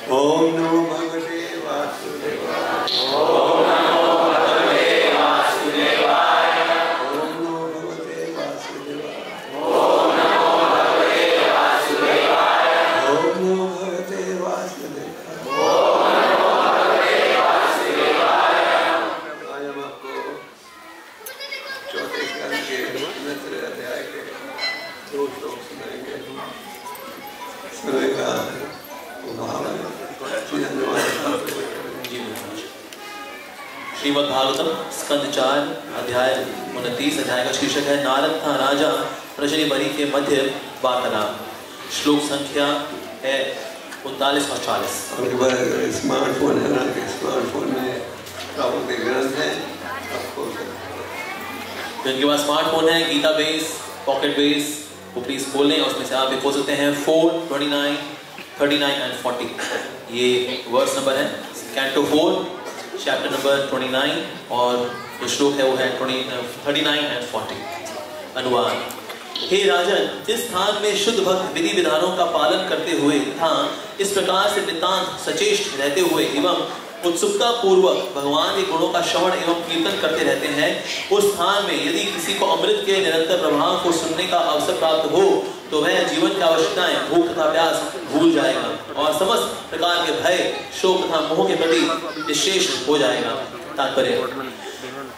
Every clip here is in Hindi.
ओम नमो भगवते वासुदेवाय। ओम नमो भगवते वासुदेवाय। ओम नमो भगवते वासुदेवाय। ओम नमो भगवते वासुदेवाय। ओम नमो भगवते वासुदेवाय। ओम नमो भगवते वासुदेवाय। आज हम आपको चौथे स्कंद के 69 अध्याय के 2 श्लोक सुनाएंगे। सुनेगा श्रीमद् भागवतम स्कंद 4 अध्याय 29 अध्याय का शीर्षक है नारद था राजा प्रजनी बरी के मध्य वार्तालाप। श्लोक संख्या है 39 और 40। आपके पास स्मार्टफोन है ना, स्मार्टफोन में प्रभु के ग्रंथ है, आपको जिनके पास स्मार्टफोन है, गीता बेस, पॉकेट बेस, वो प्लीज खोल लें। उसमें से आप खोल सकते हैं 4, 29, 39 एंड 40। ये वर्स नंबर है, कैंटो 4 चैप्टर नंबर 29 और जो श्लोक है वो है 39 एंड 40। अनुवाद। हे राजन, जिस स्थान में शुद्ध भक्त विधि विधानों का पालन करते हुए तथा इस प्रकार से नितांत सचेष्ट रहते हुए एवं उत्सुकता पूर्वक भगवान के गुणों का श्रवण एवं कीर्तन करते रहते हैं, उस स्थान में यदि किसी को अमृत के निरंतर प्रभाव को सुनने का अवसर प्राप्त हो तो वह जीवन की आवश्यकताएं, भूख तथा प्यास भूल जाएगा और समस्त प्रकार के भय, शोक तथा मोह के प्रति निश्चेष हो जाएगा। तात्पर्य।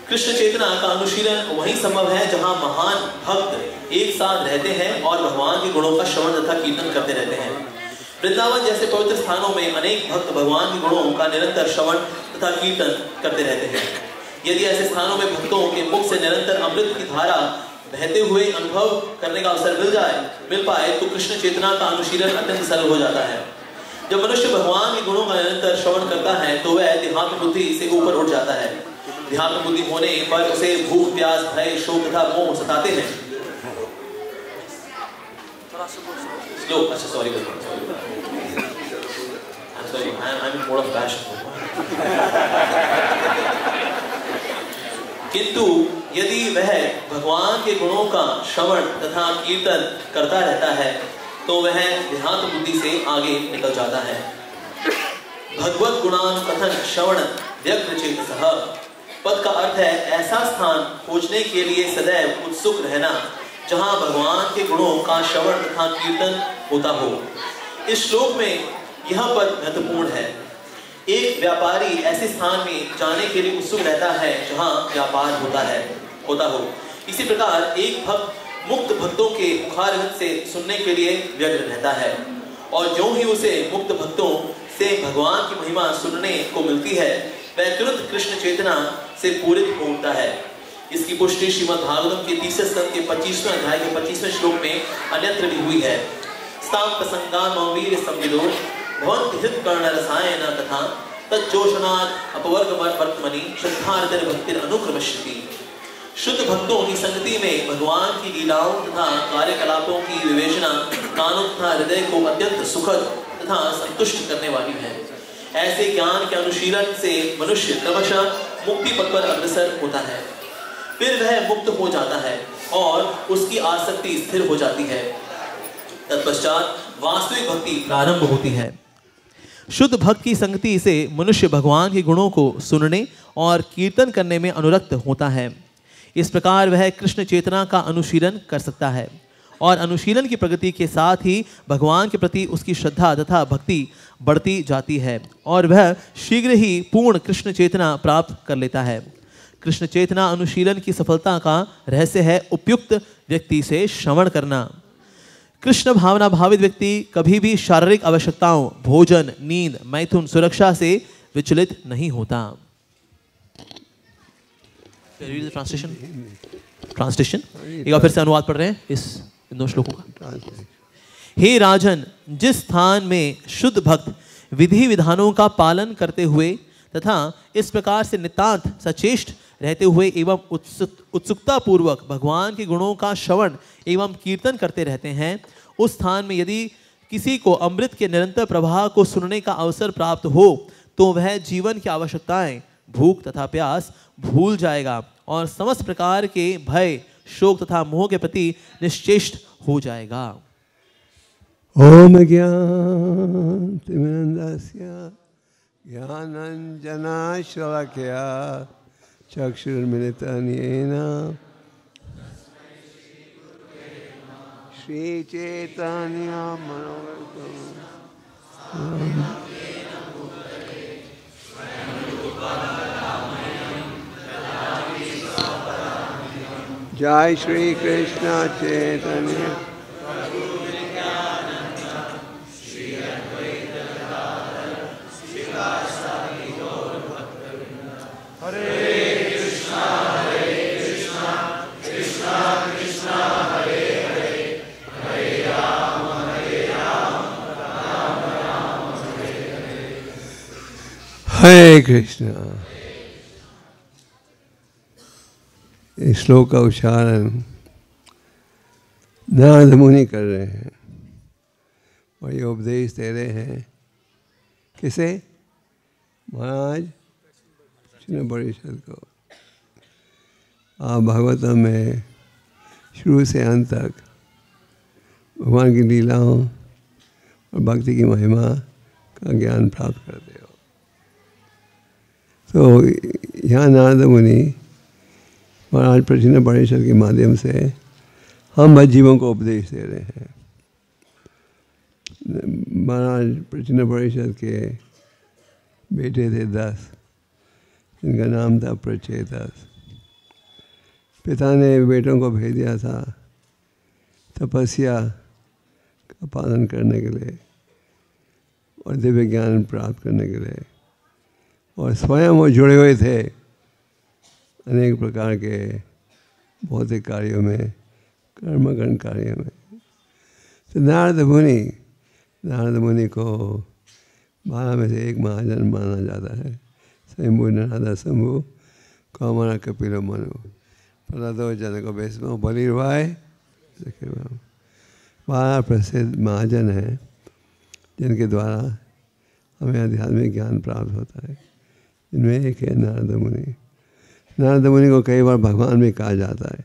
कृष्ण चेतना का अनुशीलन वही संभव है जहां महान भक्त एक साथ रहते हैं और भगवान के गुणों का श्रवण तथा कीर्तन करते रहते हैं। वृंदावन जैसे पवित्र स्थानों में अनेक भक्त भगवान के गुणों का निरंतर श्रवण तथा कीर्तन करते रहते हैं। यदि ऐसे स्थानों में भक्तों के मुख से निरंतर अमृत की धारा बहते हुए अनुभव करने का अवसर मिल पाए तो कृष्ण चेतना का अनुशीलन अत्यंत सरल हो जाता है। जब मनुष्य भगवान के गुणों का निरंतर श्रवण करता है तो वह देहात्म बुद्धि से ऊपर उठ जाता है। देहात्म बुद्धि होने पर उसे भूख, प्यास, भय, शोक तथा मोह सताते हैं। अच्छा sorry, I'm in mode of passion. किंतु यदि वह भगवान के गुणों का श्रवण तथा कीर्तन करता रहता है तो वह देहात्म बुद्धि से आगे निकल जाता है। भगवत गुणानुकथन श्रवण व्यग्र चेतसः पद का अर्थ है ऐसा स्थान खोजने के लिए सदैव उत्सुक रहना जहां भगवान के गुणों का श्रवण तथा कीर्तन होता हो। इस श्लोक में यह पद महत्वपूर्ण है। एक व्यापारी ऐसे स्थान में जाने के लिए उत्सुक रहता है जहां व्यापार होता हो। इसी प्रकार एक भक्त मुक्त भक्तों के मुखारविंद से सुनने के लिए व्यग्र रहता है और जो ही उसे मुक्त भक्तों से भगवान की महिमा सुनने को मिलती है वह तुरंत कृष्ण चेतना से पूरित हो उठता है। इसकी पुष्टि श्रीमद् भागवतम के 30 स्कंद के 25वें अध्याय के 25वें श्लोक में अन्यत्र भी हुई है। स्थाम प्रसंगान मवीर संविदो भवन्ति हृत कर्ण रसायन तथा तज्जोषणात् अपवर्गमर्वर्तमनि श्रद्धार्दन भक्तिर अनुक्रमश्यति। शुद्ध भक्तों की संगति में भगवान की लीलाओं तथा कार्यकलापों की विवेचना कानों तथा हृदय को अत्यंत सुखद तथा संतुष्ट करने वाली है। ऐसे ज्ञान के अनुशीलन से मनुष्य क्रमशः मुक्ति पथ पर अग्रसर होता है। फिर वह मुक्त हो जाता है और उसकी आसक्ति स्थिर हो जाती है। तत्पश्चात वास्तविक भक्ति प्रारंभ होती है। शुद्ध भक्त की संगति से मनुष्य भगवान के गुणों को सुनने और कीर्तन करने में अनुरक्त होता है। इस प्रकार वह कृष्ण चेतना का अनुशीलन कर सकता है और अनुशीलन की प्रगति के साथ ही भगवान के प्रति उसकी श्रद्धा तथा भक्ति बढ़ती जाती है और वह शीघ्र ही पूर्ण कृष्ण चेतना प्राप्त कर लेता है। कृष्ण चेतना अनुशीलन की सफलता का रहस्य है उपयुक्त व्यक्ति से श्रवण करना। कृष्ण भावना भावित व्यक्ति कभी भी शारीरिक आवश्यकताओं, भोजन, नींद, मैथुन, सुरक्षा से विचलित नहीं होता। ट्रांसलेशन एक बार फिर से अनुवाद पढ़ रहे हैं इन 2 श्लोकों का। हे राजन, जिस स्थान में शुद्ध भक्त विधि विधानों का पालन करते हुए तथा इस प्रकार से नितांत सचेष्ट रहते हुए एवं उत्सुकता पूर्वक भगवान के गुणों का श्रवण एवं कीर्तन करते रहते हैं, उस स्थान में यदि किसी को अमृत के निरंतर प्रवाह को सुनने का अवसर प्राप्त हो तो वह जीवन की आवश्यकताएं, भूख तथा प्यास भूल जाएगा और समस्त प्रकार के भय, शोक तथा मोह के प्रति निश्चेष्ट हो जाएगा। ओम ज्ञानतिमिरन्दस्य ज्ञानाञ्जनशलाकया चक्षुर्मिलितं येन श्रीचैतन्यमनोभीष्टं जय श्री कृष्ण चैतन्य हरे कृष्णा। इस श्लोक का उच्चारण नारद मुनि कर रहे हैं और ये उपदेश दे रहे हैं किसे? महाराज कृष्ण परिषद को। आप भागवतम में शुरू से अंत तक भगवान की लीलाओं और भक्ति की महिमा का ज्ञान प्राप्त करते हो। तो यहाँ नारद मुनि महाराज प्रचिन्न परिषद के माध्यम से हम जीवों को उपदेश दे रहे हैं। महाराज प्रचिन्न परिषद के बेटे थे 10, जिनका नाम था प्रचेतस। पिता ने बेटों को भेज दिया था तपस्या का पालन करने के लिए और दिव्य ज्ञान प्राप्त करने के लिए, और स्वयं वो जुड़े हुए थे अनेक प्रकार के भौतिक कार्यों में, कर्मकांड कार्यों में। तो नारद मुनि को 12 में से एक महाजन माना जाता है। स्वयंभू नारद शंभु कौमार कपिल मनु प्रहलादो जनक भीष्म बलिर्वाय 12 प्रसिद्ध महाजन हैं जिनके द्वारा हमें आध्यात्मिक ज्ञान प्राप्त होता है। इनमें एक है नारद मुनि। नारद मुनि को कई बार भगवान भी कहा जाता है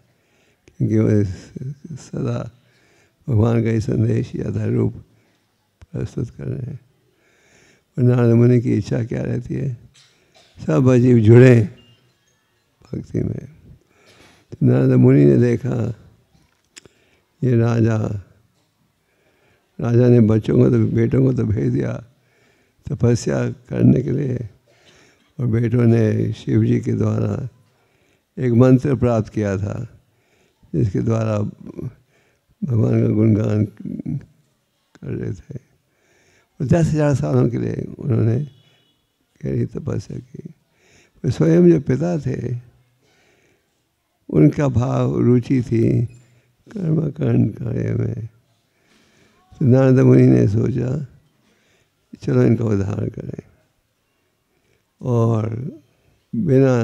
क्योंकि वो सदा भगवान का ही संदेश या रूप प्रस्तुत कर रहे हैं। और नारद मुनि की इच्छा क्या रहती है? सब अजीब जुड़े भक्ति में। तो नारद मुनि ने देखा ये राजा ने बेटों को तो भेज दिया तपस्या करने के लिए, और बेटों ने शिव जी के द्वारा एक मंत्र प्राप्त किया था जिसके द्वारा भगवान का गुणगान कर रहे थे। और 10,000 सालों के लिए उन्होंने गहरी तपस्या की। तो स्वयं जो पिता थे उनका भाव रुचि थी कर्मकांड कार्य में। तो नारद मुनि ने सोचा चलो इनका उद्धार करें, और बिना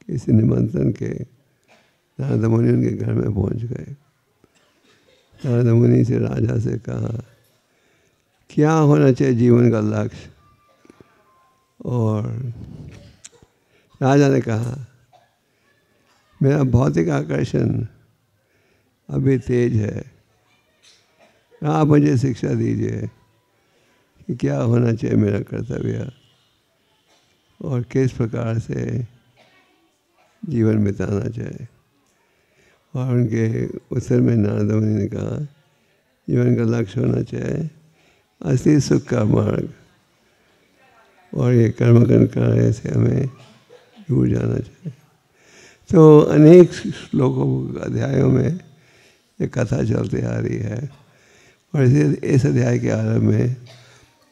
किसी निमंत्रण के नारद मुनि उनके घर में पहुंच गए। नारद मुनि से राजा से कहा क्या होना चाहिए जीवन का लक्ष्य, और राजा ने कहा मेरा भौतिक आकर्षण अभी तेज है, आप मुझे शिक्षा दीजिए कि क्या होना चाहिए मेरा कर्तव्य और किस प्रकार से जीवन बिताना चाहिए। और उनके उत्तर में नारद मुनि ने कहा जीवन का लक्ष्य होना चाहिए असली सुख का मार्ग, और ये कर्मकांड कार्य से हमें दूर जाना चाहिए। तो अनेक श्लोकों अध्यायों में ये कथा चलती आ रही है, और इस अध्याय के आरंभ में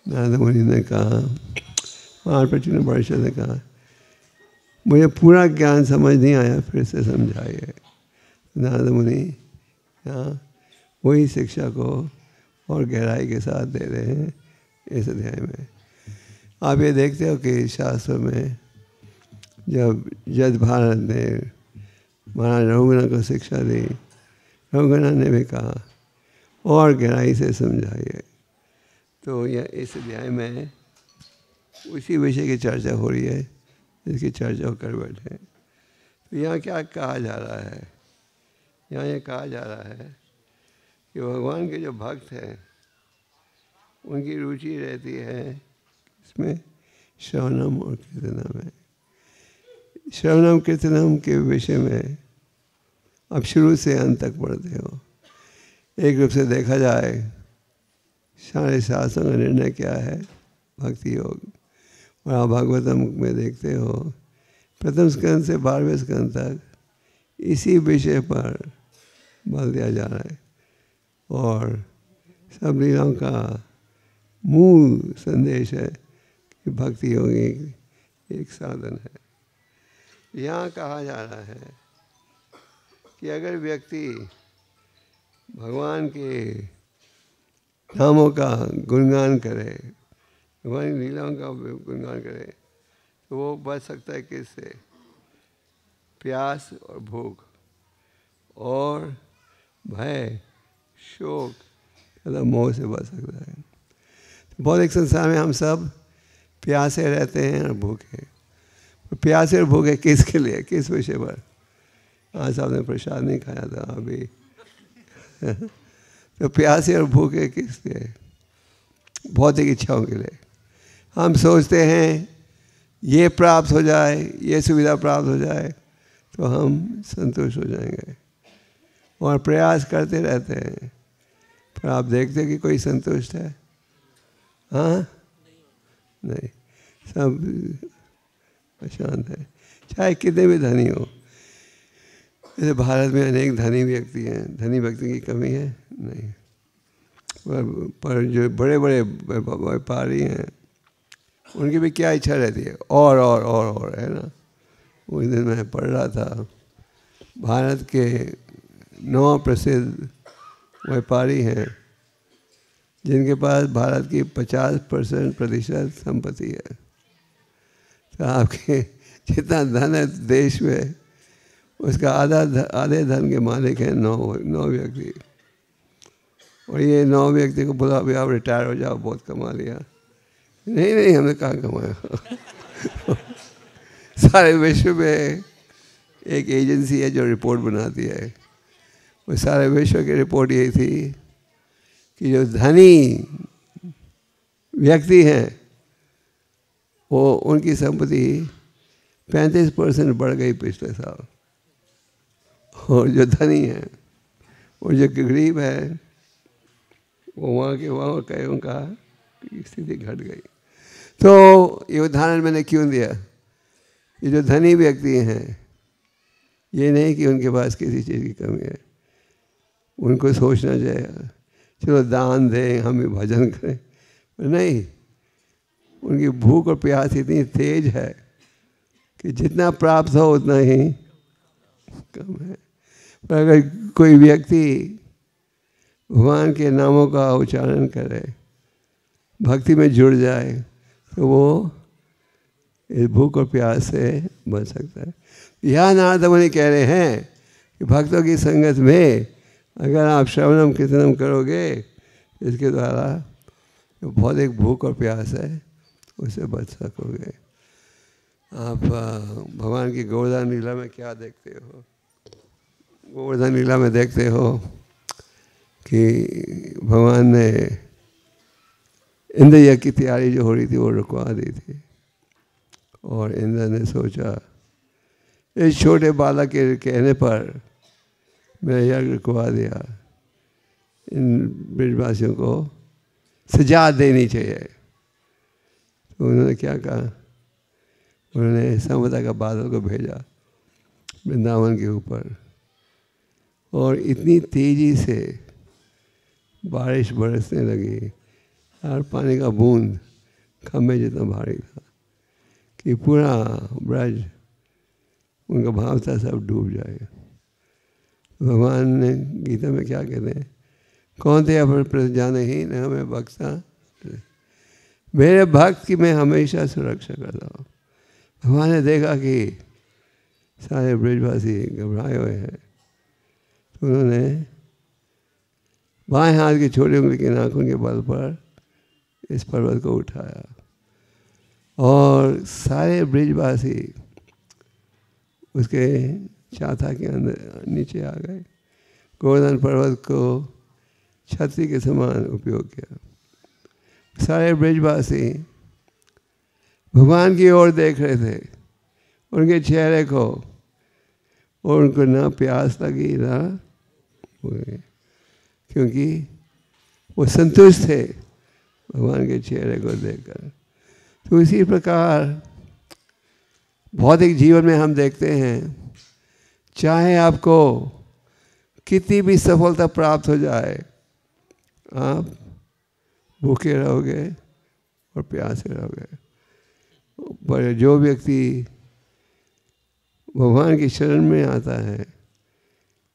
नारद मुनि ने कहा, महाराज प्रचिन्न परिषद ने कहा मुझे पूरा ज्ञान समझ नहीं आया, फिर से समझाइए। नारद मुनि यहाँ वही शिक्षा को और गहराई के साथ दे रहे हैं इस अध्याय में। आप ये देखते हो कि शास्त्रों में जब जज भारत ने महाराज रघुगणा को शिक्षा दी, रघुगणा ने भी कहा और गहराई से समझाइए। तो यह इस अध्याय में उसी विषय की चर्चा हो रही है जिसकी चर्चा कर बैठे। तो यहाँ क्या कहा जा रहा है? यहाँ ये कहा जा रहा है कि भगवान के जो भक्त हैं उनकी रुचि रहती है इसमें श्रवणम और कीर्तनम है। श्रवणम कीर्तनम के विषय में आप शुरू से अंत तक पढ़ते हो। एक रूप से देखा जाए सारे शास्त्रों का निर्णय क्या है, भक्ति योग। और आप भागवतम में देखते हो प्रथम स्कंद से 12वें स्कंद तक इसी विषय पर बल दिया जा रहा है। और सब लीलाओं का मूल संदेश है कि भक्ति योग एक साधन है। यहाँ कहा जा रहा है कि अगर व्यक्ति भगवान के नामों का गुणगान करे, भगवान की लीलाओं का गुणगान करे, तो वो बच सकता है किससे? प्यास और भूख और भय, शोक तथा मोह से बच सकता है। तो भौतिक संसार में हम सब प्यासे रहते हैं और भूखे। प्यासे और भूखे किसके लिए, किस विषय पर? आज आपने प्रसाद नहीं खाया था अभी तो प्यासे और भूखे किस लिए? भौतिक इच्छाओं के लिए। हम सोचते हैं ये प्राप्त हो जाए, ये सुविधा प्राप्त हो जाए तो हम संतुष्ट हो जाएंगे और प्रयास करते रहते हैं, पर आप देखते हैं कि कोई संतुष्ट है? हाँ नहीं, सब अशांत है, चाहे कितने भी धनी हो। जैसे भारत में अनेक धनी व्यक्ति हैं, धनी व्यक्ति की कमी है नहीं, पर जो बड़े बड़े व्यापारी हैं उनकी भी क्या इच्छा रहती है? और है ना। उस दिन मैं पढ़ रहा था भारत के 9 प्रसिद्ध व्यापारी हैं जिनके पास भारत की 50% संपत्ति है। तो आपके जितना धन है देश में उसका आधे धन के मालिक हैं 9 व्यक्ति। और ये 9 व्यक्ति को बोला अभी आप रिटायर हो जाओ, बहुत कमा लिया। नहीं हमने कहाँ कमाया सारे विश्व में एक एजेंसी है जो रिपोर्ट बनाती है, वो सारे विश्व की रिपोर्ट यही थी कि जो धनी व्यक्ति हैं वो उनकी संपत्ति 35% बढ़ गई पिछले साल, और जो धनी है और जो गरीब है वो वहाँ का उनका स्थिति घट गई। तो ये उदाहरण मैंने क्यों दिया? ये जो धनी व्यक्ति हैं ये नहीं कि उनके पास किसी चीज़ की कमी है, उनको सोचना चाहिए चलो दान दें, हम भी भजन करें, नहीं, उनकी भूख और प्यास इतनी तेज है कि जितना प्राप्त हो उतना ही कम है। पर अगर कोई व्यक्ति भगवान के नामों का उच्चारण करे, भक्ति में जुड़ जाए, तो वो इस भूख और प्यास से बच सकता है। यह नारद मुनि कह रहे हैं कि भक्तों की संगत में अगर आप श्रवणम कीर्तनम करोगे, इसके द्वारा जो भौतिक भूख और प्यास है उससे बच सकोगे। आप भगवान की गोवर्धन लीला में क्या देखते हो? गोवर्धन लीला में देखते हो कि भगवान ने इंद्र यज्ञ की तैयारी जो हो रही थी वो रुकवा दी थी, और इंद्र ने सोचा इस छोटे बालक के कहने पर मैं यज्ञ रुकवा दिया, इन ब्रजवासियों को सजा देनी चाहिए। तो उन्होंने क्या कहा? उन्होंने समता का बादल को भेजा वृंदावन के ऊपर, और इतनी तेजी से बारिश बरसने लगी और पानी का बूंद खम्भे जितना भारी था कि पूरा ब्रज, उनका भाव था सब डूब जाएगा। भगवान ने गीता में क्या कहते हैं? कौन थे अपन प्रति जाने ही न हमें बख्शा, मेरे भक्त की मैं हमेशा सुरक्षा करता हूँ। भगवान ने देखा कि सारे ब्रजवासी घबराए हुए हैं, तो उन्होंने बाएं हाथ की छोटी उंगली के नाखून के बल पर इस पर्वत को उठाया, और सारे ब्रजवासी उसके छाता के अंदर नीचे आ गए। गोवर्धन पर्वत को छतरी के समान उपयोग किया। सारे ब्रजवासी भगवान की ओर देख रहे थे, उनके चेहरे को, और उनको ना प्यास लगी ना, क्योंकि वो संतुष्ट थे भगवान के चेहरे को देखकर। तो इसी प्रकार भौतिक जीवन में हम देखते हैं, चाहे आपको कितनी भी सफलता प्राप्त हो जाए, आप भूखे रहोगे और प्यासे रहोगे। पर जो व्यक्ति भगवान की शरण में आता है,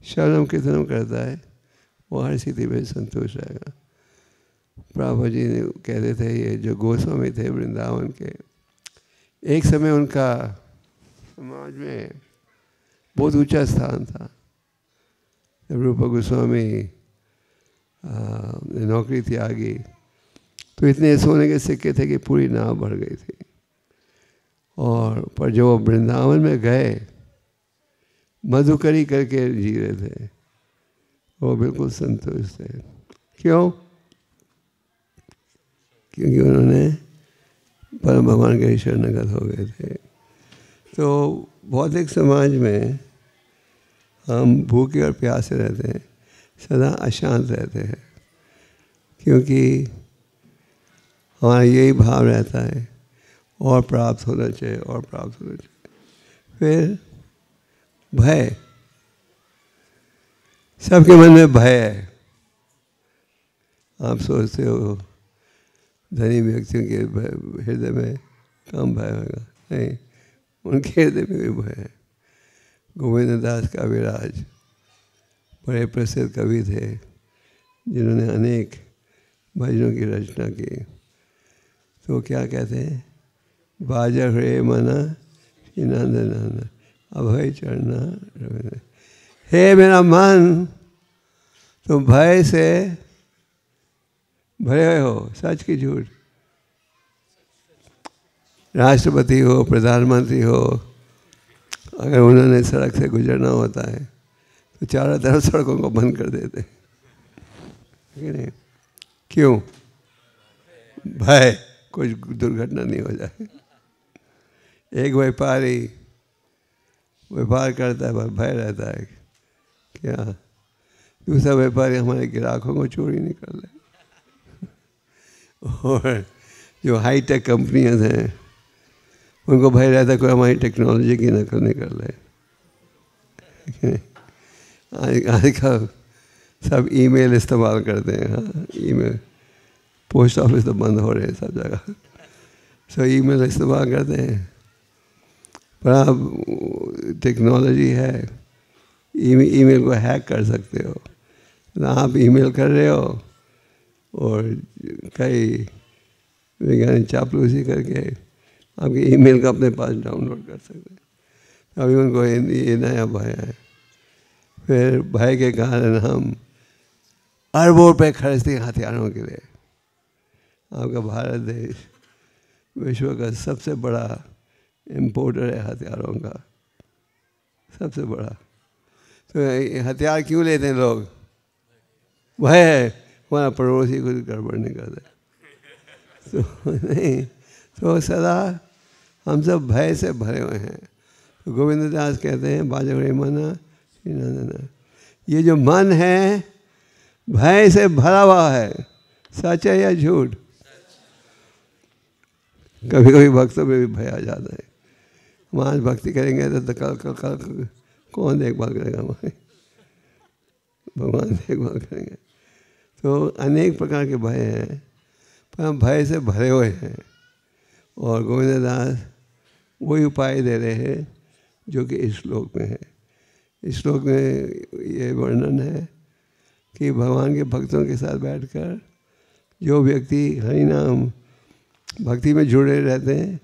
शरण कीर्तन करता है, वो हर स्थिति में संतुष्ट रहेगा। प्रभु जी ने कहते थे, ये जो गोस्वामी थे वृंदावन के, एक समय उनका समाज में बहुत ऊंचा स्थान था। जब रूपा गोस्वामी नौकरी त्यागी तो इतने सोने के सिक्के थे कि पूरी नाव भर गई थी। और पर जो वृंदावन में गए, मधुकरी करके जी रहे थे, वो बिल्कुल संतुष्ट थे। क्यों? क्योंकि उन्होंने परम भगवान के शरणागत हो गए थे। तो भौतिक समाज में हम भूखे और प्यासे रहते हैं, सदा अशांत रहते हैं, क्योंकि हमारा यही भाव रहता है, और प्राप्त होना चाहिए, और प्राप्त होना चाहिए। फिर भय, सबके मन में भय है। आप सोचते हो धनी व्यक्तियों के हृदय में कम भय होगा, नहीं, उनके हृदय में भी भय है। गोविंद दास कविराज बड़े प्रसिद्ध कवि थे, जिन्होंने अनेक भजनों की रचना की। तो क्या कहते हैं, बाजा रे मना नंद नंद अभय चढ़ना रविंद्र। हे मेरा मन, तुम भय से भरे हो, सच की झूठ। राष्ट्रपति हो, प्रधानमंत्री हो, अगर उन्होंने सड़क से गुजरना होता है तो चारों तरफ सड़कों को बंद कर देते, नहीं? क्यों? भय, कुछ दुर्घटना नहीं हो जाए। एक व्यापारी व्यापार करता है पर भय रहता है, क्या दूसरा व्यापारी हमारे ग्राहकों को चोरी नहीं कर ले। और जो हाईटेक कंपनियां हैं, उनको भय रहता है कोई हमारी टेक्नोलॉजी की नकल नहीं कर ले। आज का सब ईमेल इस्तेमाल करते हैं। हाँ, ईमेल, पोस्ट ऑफिस तो बंद हो रहे हैं सब जगह, सब ईमेल इस्तेमाल करते हैं। पर अब टेक्नोलॉजी है, ईमेल को हैक कर सकते हो। आप ईमेल कर रहे हो और कई वैज्ञानिक चापलूसी करके आपके ईमेल का अपने पास डाउनलोड कर सकते हैं। अभी उनको ये नया भय है। फिर भय के कारण हम अरबों रुपये खर्चते हैं हथियारों के लिए। आपका भारत देश विश्व का सबसे बड़ा इम्पोर्टर है हथियारों का, सबसे बड़ा। तो हथियार क्यों लेते हैं लोग? भय है हमारा पड़ोसी कुछ गड़बड़ नहीं कर दे। तो नहीं, तो सदा हम सब भय से भरे हुए हैं। तो गोविंद दास कहते हैं, बाजरे मना ये जो मन है भय से भरा हुआ है, सच है या झूठ? कभी कभी भक्तों में भी भय आ जाता है। हम आज भक्ति करेंगे तो कल कौन देखभाल करेगा हमारे? भगवान देखभाल करेंगे। तो अनेक प्रकार के भय हैं, पर हम भय से भरे हुए हैं। और गोविंद दास वही उपाय दे रहे हैं जो कि इस श्लोक में है। इस श्लोक में ये वर्णन है कि भगवान के भक्तों के साथ बैठकर जो व्यक्ति हरि नाम भक्ति में जुड़े रहते हैं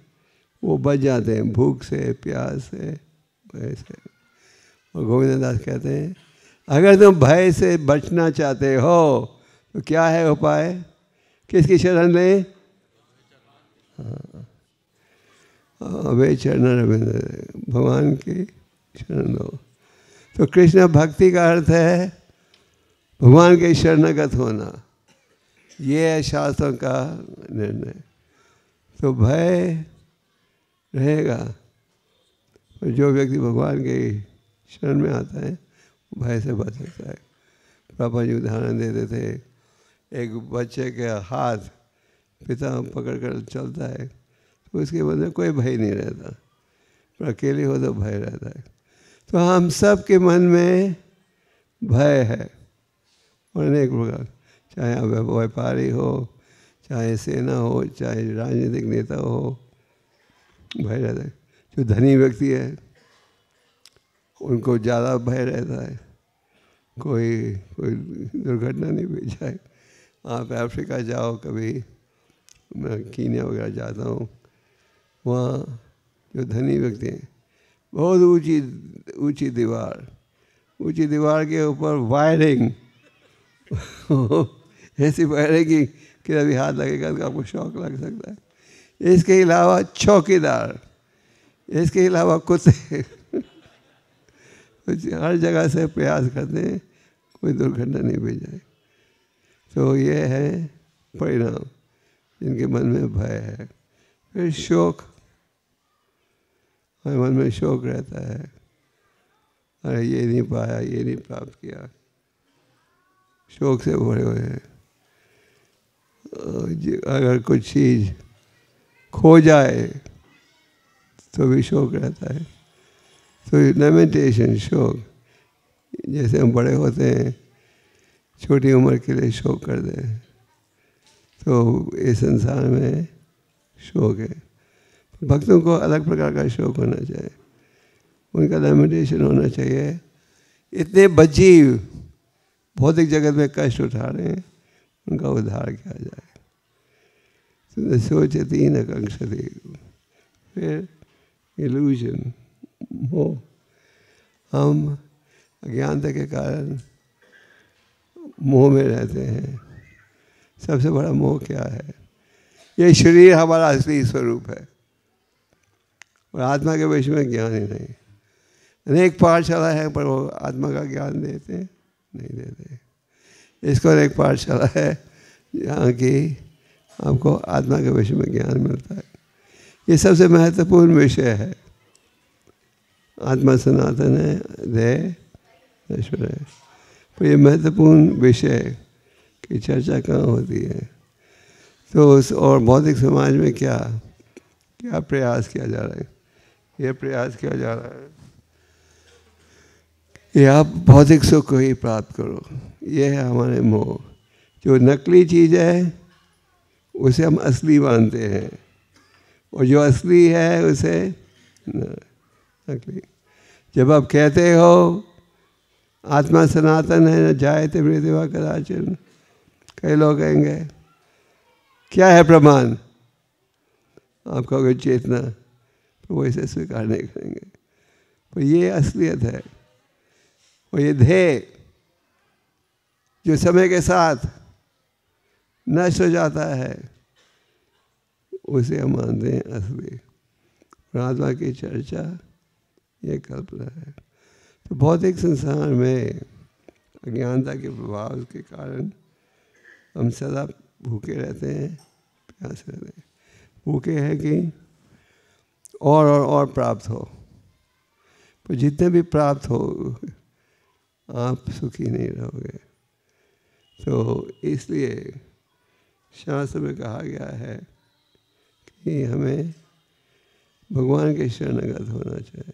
वो बच जाते हैं भूख से, प्यास से, भय से। और गोविंद दास कहते हैं, अगर तुम भय से बचना चाहते हो तो क्या है उपाय? किसकी शरण लें? अभय चरण रविंद्र, भगवान की शरण लो। तो कृष्ण भक्ति का अर्थ है भगवान के शरणागत होना। ये है शास्त्रों का निर्णय। तो भय रहेगा, और जो व्यक्ति भगवान के शरण में आता है वो भय से बच सकता है। पापा जी उदाहरण देते थे, एक बच्चे के हाथ पिता पकड़ कर चलता है तो उसके मन में कोई भय नहीं रहता, पर अकेले हो तो भय रहता है। तो हम सब के मन में भय है, और अनेक प्रकार, चाहे आप व्यापारी हो, चाहे सेना हो, चाहे राजनीतिक नेता हो, भय रहता है। जो धनी व्यक्ति है उनको ज़्यादा भय रहता है, कोई दुर्घटना नहीं हुई जाए। आप अफ्रीका जाओ, कभी मैं कीनिया वगैरह जाता हूँ, वहाँ जो धनी व्यक्ति हैं, बहुत ऊंची दीवार के ऊपर वायरिंग ऐसी वायरिंग कि अभी हाथ लगेगा तो आपको शौक लग सकता है। इसके अलावा चौकीदार, इसके अलावा कुत्ते हर जगह से प्रयास करते हैं कोई दुर्घटना नहीं हुई जाए। तो ये है परिणाम जिनके मन में भय है। फिर शोक, हमारे मन में शोक रहता है, अरे ये नहीं पाया, ये नहीं प्राप्त किया, शोक से भरे हुए हैं। अगर कुछ चीज़ खो जाए तो भी शोक रहता है। तो लेमेंटेशन, शोक, जैसे हम बड़े होते हैं छोटी उम्र के लिए शोक कर दें, तो इस संसार में शोक है। भक्तों को अलग प्रकार का शोक होना चाहिए, उनका लेमेंटेशन होना चाहिए। इतने बजीव भौतिक जगत में कष्ट उठा रहे हैं, उनका उद्धार किया जाए। तो सोचती न कंक्षति। फिर इल्यूजन, मोह, हम अज्ञानता के कारण मोह में रहते हैं। सबसे बड़ा मोह क्या है? ये शरीर हमारा असली स्वरूप है और आत्मा के विषय में ज्ञान ही नहीं। अनेक पाठशाला है पर वो आत्मा का ज्ञान देते नहीं देते। इसको अनेक पाठशाला है जहाँ की आपको आत्मा के विषय में ज्ञान मिलता है। ये सबसे महत्वपूर्ण विषय है। आत्मा सनातन है, देह नश्वर है। पर ये महत्वपूर्ण विषय की चर्चा कहाँ होती है? तो उस और भौतिक समाज में क्या क्या प्रयास किया जा रहा है? ये प्रयास किया जा रहा है कि आप भौतिक सुख को ही प्राप्त करो। ये है हमारे मोह। जो नकली चीज़ है उसे हम असली मानते हैं, और जो असली है उसे नकली। जब आप कहते हो आत्मा सनातन है, न जायते मृत्यु वा कदाचन, कई लोग कहेंगे क्या है प्रमाण? आप कहोगे चेतना, तो वो इसे स्वीकार नहीं करेंगे। पर ये असलियत है। और ये ध्येय जो समय के साथ नष्ट हो जाता है उसे हम मानते हैं असली। आत्मा की चर्चा ये कल्पना है। तो भौतिक संसार में अज्ञानता के प्रभाव के कारण हम सदा भूखे रहते हैं, प्यासे रहते हैं। भूखे हैं कि और प्राप्त हो, पर जितने भी प्राप्त हो आप सुखी नहीं रहोगे। तो इसलिए शास्त्र में कहा गया है कि हमें भगवान के शरणागत होना चाहिए।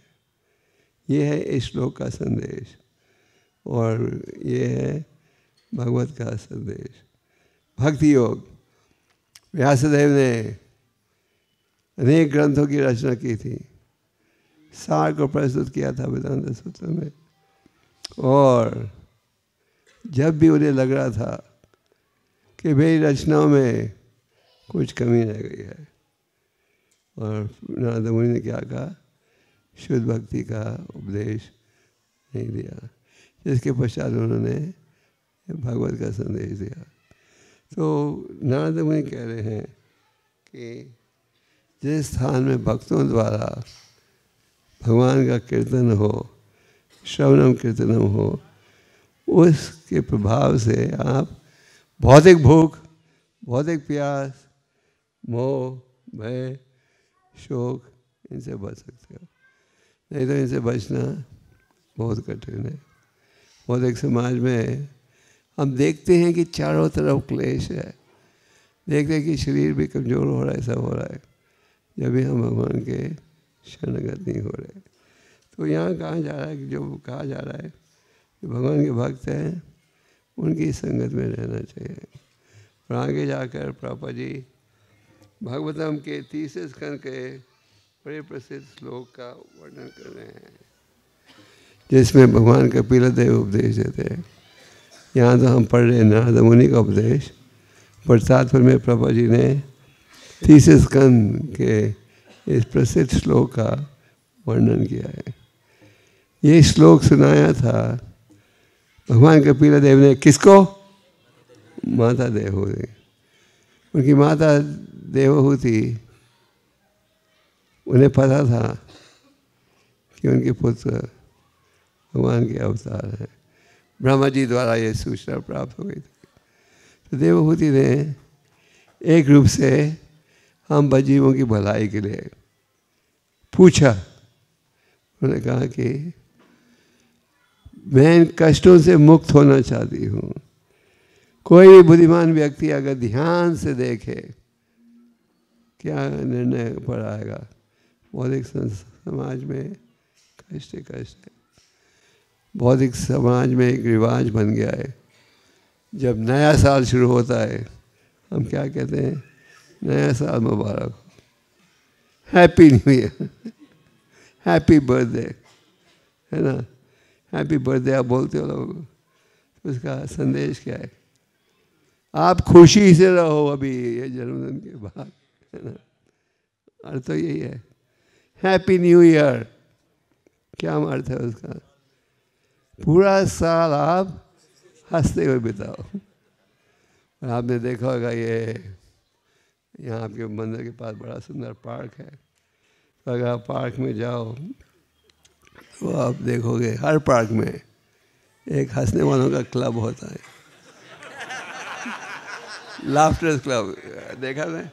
ये है इस श्लोक का संदेश और ये है भगवत का संदेश। भक्ति योग, व्यासदेव ने अनेक ग्रंथों की रचना की थी, सार को प्रस्तुत किया था वेदांत सूत्र में। और जब भी उन्हें लग रहा था कि मेरी रचनाओं में कुछ कमी रह गई है, और नारद मुनि ने क्या कहा? शुद्ध भक्ति का उपदेश नहीं दिया, जिसके पश्चात उन्होंने भगवत का संदेश दिया। तो नारद मुनि कह रहे हैं कि जिस स्थान में भक्तों द्वारा भगवान का कीर्तन हो, श्रवणम कीर्तनम हो, उसके प्रभाव से आप भौतिक भूख भौतिक प्यास, मोह, भय, शोक, इनसे बच सकते हो, नहीं तो इनसे बचना बहुत कठिन है। भौतिक समाज में हम देखते हैं कि चारों तरफ क्लेश है, देखते हैं कि शरीर भी कमज़ोर हो रहा है, सब हो रहा है, जब भी हम भगवान के शरणगत नहीं हो रहे। तो यहाँ कहा जा रहा है कि जो कहा जा रहा है कि भगवान के भक्त हैं उनकी संगत में रहना चाहिए। और आगे जाकर प्रभुपाद जी भागवतम के 30 स्कंद के बड़े प्रसिद्ध श्लोक का वर्णन कर रहे हैं, जिसमें भगवान का कपिलदेव उपदेश देते हैं। यहाँ तो हम पढ़ रहे हैं नारद मुनि का उपदेश, पर तात्पर्य में प्रभुपाद जी ने 30 स्कंद के इस प्रसिद्ध श्लोक का वर्णन किया है। ये श्लोक सुनाया था भगवान कपिलदेव ने किसको? माता देवहूति। उनकी माता देवहूति, उन्हें पता था कि उनके पुत्र भगवान के अवतार हैं। ब्रह्मा जी द्वारा ये सूचना प्राप्त हो गई थी। तो देवहूति ने एक रूप से हम बजीवों की भलाई के लिए पूछा। उन्होंने कहा कि मैं इन कष्टों से मुक्त होना चाहती हूँ। कोई भी बुद्धिमान व्यक्ति अगर ध्यान से देखे क्या निर्णय पर आएगा। बौद्धिक समाज में कष्ट कष्ट है। बौद्धिक समाज में एक रिवाज बन गया है, जब नया साल शुरू होता है हम क्या कहते हैं? नया साल मुबारक हो, happy new year, happy birthday, है ना? हैप्पी बर्थडे आप बोलते हो लोग, तो उसका संदेश क्या है? आप खुशी से रहो अभी ये जन्मदिन के बाद, है ना? अर्थ तो यही है। हैप्पी न्यू ईयर, क्या अर्थ है उसका? पूरा साल आप हंसते हुए बिताओ। और आपने देखा होगा ये यहाँ आपके मंदिर के पास बड़ा सुंदर पार्क है। तो अगर आप पार्क में जाओ तो आप देखोगे हर पार्क में एक हंसने वालों का क्लब होता है, लाफ्टर क्लब। देखा मैं?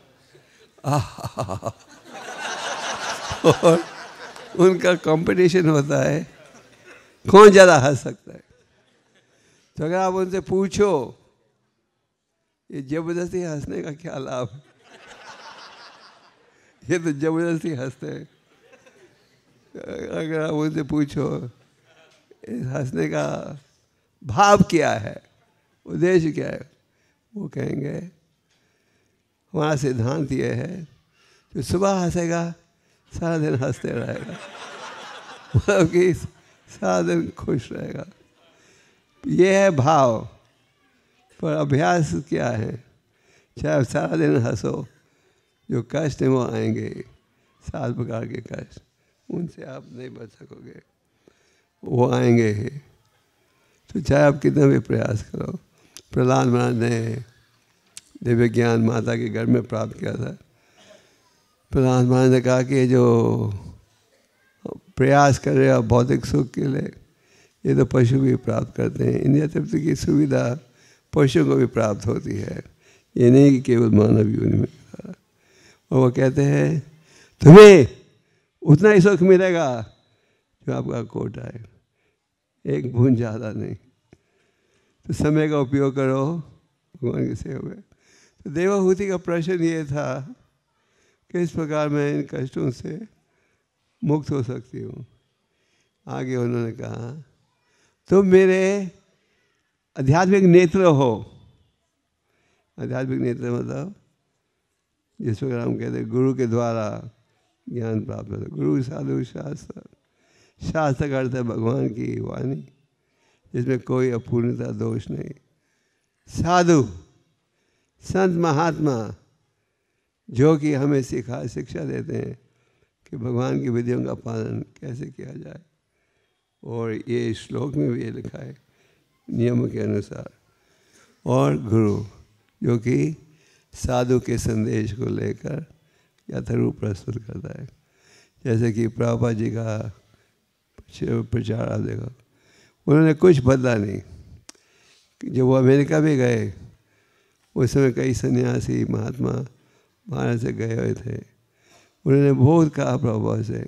और उनका कंपटीशन होता है कौन ज़्यादा हंस सकता है। तो अगर आप उनसे पूछो ये जबरदस्ती हंसने का क्या लाभ, ये तो जबरदस्ती हंसते हैं। अगर आप उनसे पूछो इस हंसने का भाव क्या है, उद्देश्य क्या है, वो कहेंगे हमारा सिद्धांत ये है कि सुबह हंसेगा सारा दिन हंसते रहेगा, मतलब कि सारा दिन खुश रहेगा। ये है भाव। पर अभ्यास क्या है? चाहे सारा दिन हंसो, जो कष्ट है वो आएंगे, 7 प्रकार के कष्ट, उनसे आप नहीं बच सकोगे, वो आएंगे ही। तो चाहे आप कितना भी प्रयास करो। प्रहलाद महाराज ने दिव्य ज्ञान माता के घर में प्राप्त किया था। प्रहलाद महाराज ने कहा कि जो प्रयास कर रहे हो भौतिक सुख के लिए, ये तो पशु भी प्राप्त करते हैं। इंद्रिय तृप्ति की सुविधा पशु को भी प्राप्त होती है, ये नहीं कि केवल मानव योनि में। और वो कहते हैं तुम्हें उतना ही सुख मिलेगा जो आपका कोटा है, एक बूंद ज़्यादा नहीं। तो समय का उपयोग करो भगवान की सेवा में। तो देवहूति का प्रश्न ये था कि इस प्रकार मैं इन कष्टों से मुक्त हो सकती हूँ। आगे उन्होंने कहा तुम मेरे आध्यात्मिक नेत्र हो। आध्यात्मिक नेत्र मतलब जिस प्रकार हम कहते हैं गुरु के द्वारा ज्ञान प्राप्त होता है। गुरु साधु शास्त्र, शास्त्र का अर्थ है भगवान की वाणी जिसमें कोई अपूर्णता दोष नहीं। साधु संत महात्मा जो कि हमें शिक्षा देते हैं कि भगवान की विधियों का पालन कैसे किया जाए। और ये श्लोक में भी ये लिखा है नियम के अनुसार। और गुरु जो कि साधु के संदेश को लेकर यथारूप प्रस्तुत करता है। जैसे कि प्रभुपाद जी का प्रचार आप देखो, उन्होंने कुछ बदला नहीं। जब वो अमेरिका भी गए उस समय कई सन्यासी महात्मा भारत से गए हुए थे। उन्होंने बहुत कहा प्रभुपाद से,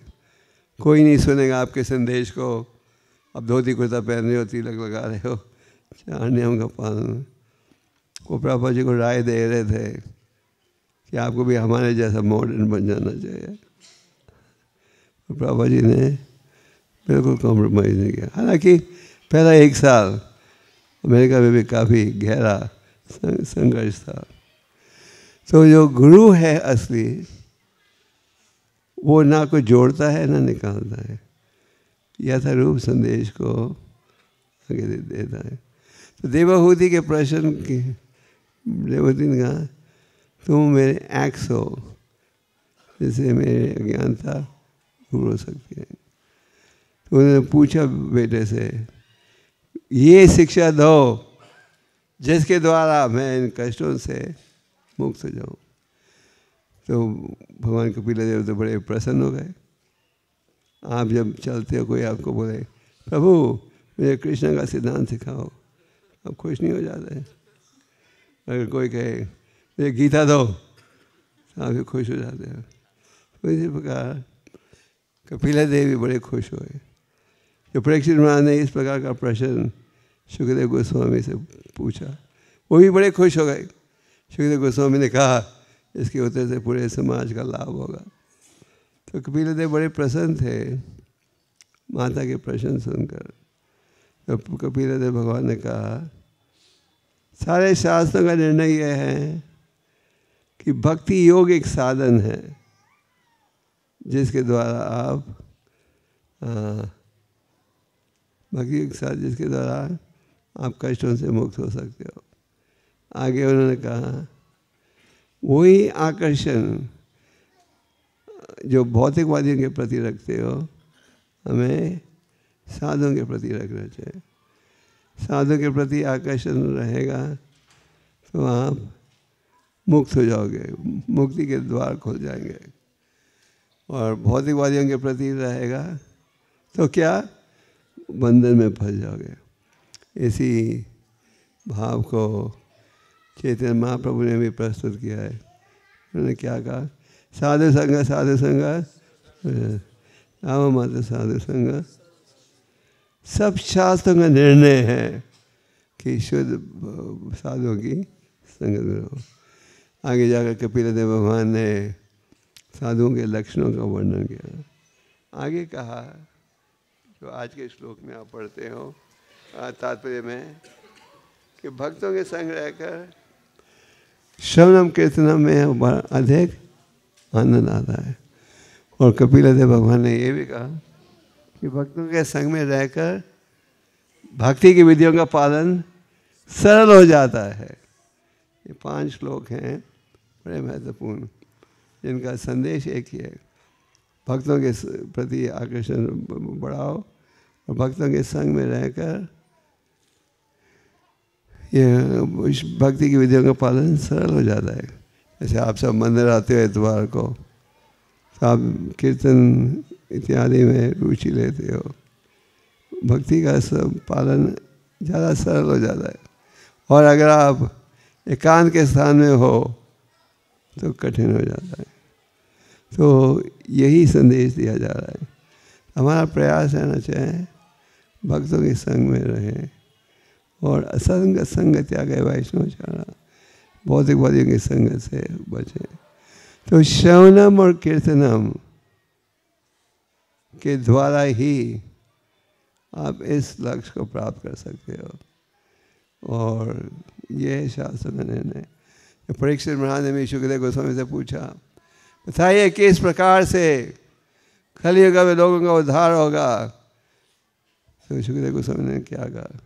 कोई नहीं सुनेगा आपके संदेश को, अब धोती कुर्ता पहन रहे हो, तिलक लगा रहे हो, 4 नियम का पालन। वो प्रभुपाद जी को राय दे रहे थे कि आपको भी हमारे जैसा मॉडर्न बन जाना चाहिए। तो प्रभुपाद जी ने बिल्कुल कॉम्प्रोमाइज़ नहीं किया। हालांकि पहला 1 साल अमेरिका में भी काफ़ी गहरा संघर्ष था। तो जो गुरु है असली, वो ना कोई जोड़ता है ना निकालता है, यथारूप संदेश को आगे देता है। तो देवहूति के प्रश्न की देवहूति ने कहा, तुम मेरे एक्स हो, जैसे मेरे अज्ञानता दूर हो सकती है। तो उन्होंने पूछा बेटे से, ये शिक्षा दो जिसके द्वारा मैं इन कष्टों से मुक्त हो जाऊँ। तो भगवान कपिल देव तो बड़े प्रसन्न हो गए। आप जब चलते हो, कोई आपको बोले प्रभु मुझे कृष्ण का सिद्धांत सिखाओ, आप खुश नहीं हो जाते हैं? अगर कोई कहे मुझे गीता दो, तो आप भी खुश हो जाते हो। तो इसी प्रकार कपिल देव भी बड़े खुश हुए। जो परीक्षित महाराज ने इस प्रकार का प्रश्न सुखदेव गोस्वामी से पूछा, वो भी बड़े खुश हो गए। सुखदेव गोस्वामी ने कहा इसके उत्तर से पूरे समाज का लाभ होगा। तो कपिल देव बड़े प्रसन्न थे माता के प्रश्न सुनकर। तो कपिल देव भगवान ने कहा, सारे शास्त्रों का निर्णय यह है कि भक्ति योग एक साधन है जिसके द्वारा आप भक्ति योग साधन जिसके द्वारा आप कष्टों से मुक्त हो सकते हो। आगे उन्होंने कहा, वही आकर्षण जो भौतिकवादियों के प्रति रखते हो, हमें साधुओं के प्रति रखना चाहिए। साधु के प्रति आकर्षण रहेगा तो आप मुक्त हो जाओगे, मुक्ति के द्वार खुल जाएंगे। और भौतिकवादियों के प्रति रहेगा तो क्या, बंधन में फंस जाओगे। इसी भाव को चैतन्य महाप्रभु ने भी प्रस्तुत किया है। उन्होंने क्या कहा, साधु संग मत साधु संग, सब शास्त्रों का निर्णय है कि शुद्ध साधुओं की संगत में रहो। आगे जाकर कपिल देव भगवान ने साधुओं के लक्षणों का वर्णन किया। आगे कहा, जो आज के श्लोक में आप पढ़ते हो तात्पर्य में, कि भक्तों के संग रहकर श्रवणम कीर्तनम में अधिक आनंद आता है। और कपिल देव भगवान ने ये भी कहा कि भक्तों के संग में रहकर भक्ति की विधियों का पालन सरल हो जाता है। ये 5 श्लोक हैं बड़े महत्वपूर्ण, जिनका संदेश एक ही है, भक्तों के प्रति आकर्षण बढ़ाओ और भक्तों के संग में रहकर ये भक्ति की विधियों का पालन सरल हो जाता है। जैसे आप सब मंदिर आते हो इतवार को, तो आप कीर्तन इत्यादि में रुचि लेते हो, भक्ति का सब पालन ज़्यादा सरल हो जाता है। और अगर आप एकांत के स्थान में हो तो कठिन हो जाता है। तो यही संदेश दिया जा रहा है। हमारा प्रयास रहना चाहिए भक्तों के संग में रहें और असंग संग त्याग वैष्णव चारा, भौतिकवादियों की संगत से बचें। तो श्रवणम और कीर्तनम के द्वारा ही आप इस लक्ष्य को प्राप्त कर सकते हो। और ये शास्त्र का निर्णय। परीक्षित महाराज ने भी सुखदेव गोस्वामी से पूछा, बताइए किस प्रकार से कलियुग में लोगों का उद्धार होगा। तो सुखदेव गोस्वामी ने क्या कहा,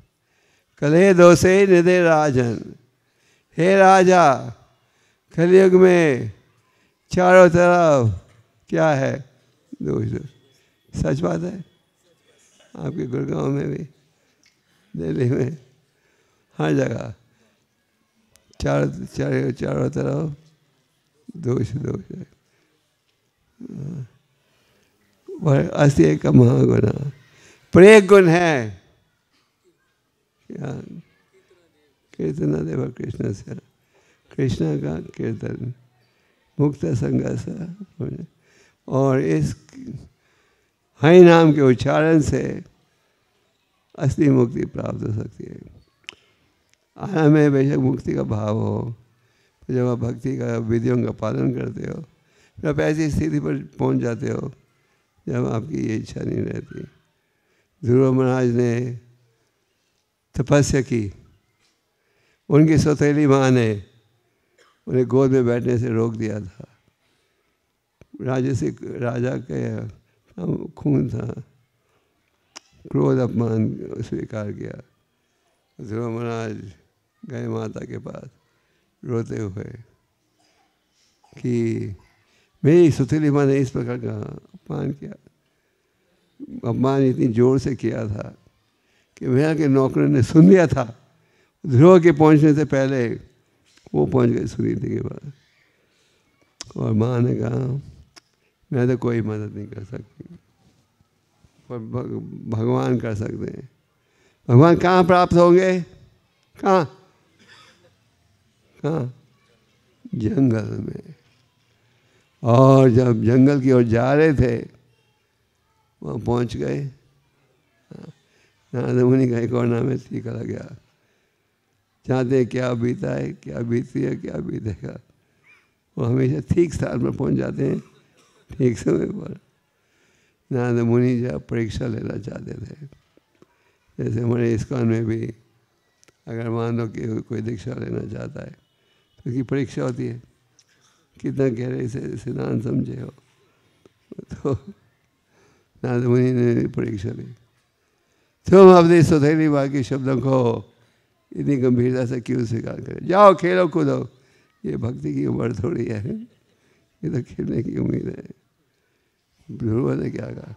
कले दोषे निधे राजन, हे राजा कलियुग में चारों तरफ क्या है, दोष। सच बात है, आपके गुड़गांव में भी, दिल्ली में, हर जगह चारों तरफ दोष है। और अस्ति का महागुण पर एक गुण है, क्या, कीर्तन देव कृष्ण से, कृष्ण का कीर्तन मुक्त संग से, और इस हरि नाम के उच्चारण से असली मुक्ति प्राप्त हो सकती है। आराम में बेशक मुक्ति का भाव हो, तो जब आप भक्ति का विधियों का पालन करते हो, फिर आप ऐसी स्थिति पर पहुंच जाते हो जब आपकी ये इच्छा नहीं रहती। ध्रुव महाराज ने तपस्या की, उनकी सौतेली माँ ने उन्हें गोद में बैठने से रोक दिया था। राजा के खून था, क्रोध अपमान स्वीकार किया। ध्रुव महाराज गए माता के पास रोते हुए कि मेरी सुतीली माँ ने इस प्रकार का अपमान किया। अपमान इतनी जोर से किया था कि मेरा के नौकरों ने सुन लिया था। ध्रुव के पहुंचने से पहले वो पहुंच गए सुनीति के पास, और माँ ने कहा मैं तो कोई मदद नहीं कर सकती, पर भगवान कर सकते हैं। भगवान कहाँ प्राप्त होंगे? कहाँ? जंगल में। और जब जंगल की ओर जा रहे थे, वहाँ पहुँच गए। नारद मुनि का एक और नाम है टीका लग गया। चाहते हैं क्या बीता है, क्या बीती है, क्या बीतेगा। वो हमेशा ठीक स्थान पर पहुँच जाते हैं, ठीक समय पर। नारद मुनि जब परीक्षा लेना चाहते थे, जैसे हमारे इस्कॉन में भी अगर मान लो कि कोई दीक्षा लेना चाहता है तो उसकी परीक्षा होती है, कितना गहरे से सिद्धांत समझे हो। तो नारद मुनि ने परीक्षा ली, तुम अपनी सौतेली माँ के शब्दों को इतनी गंभीरता से क्यों स्वीकार करें? जाओ खेलो कूदो, ये भक्ति की उम्र थोड़ी है, ये तो खेलने की उम्मीद है। ध्रुव ने क्या कहा,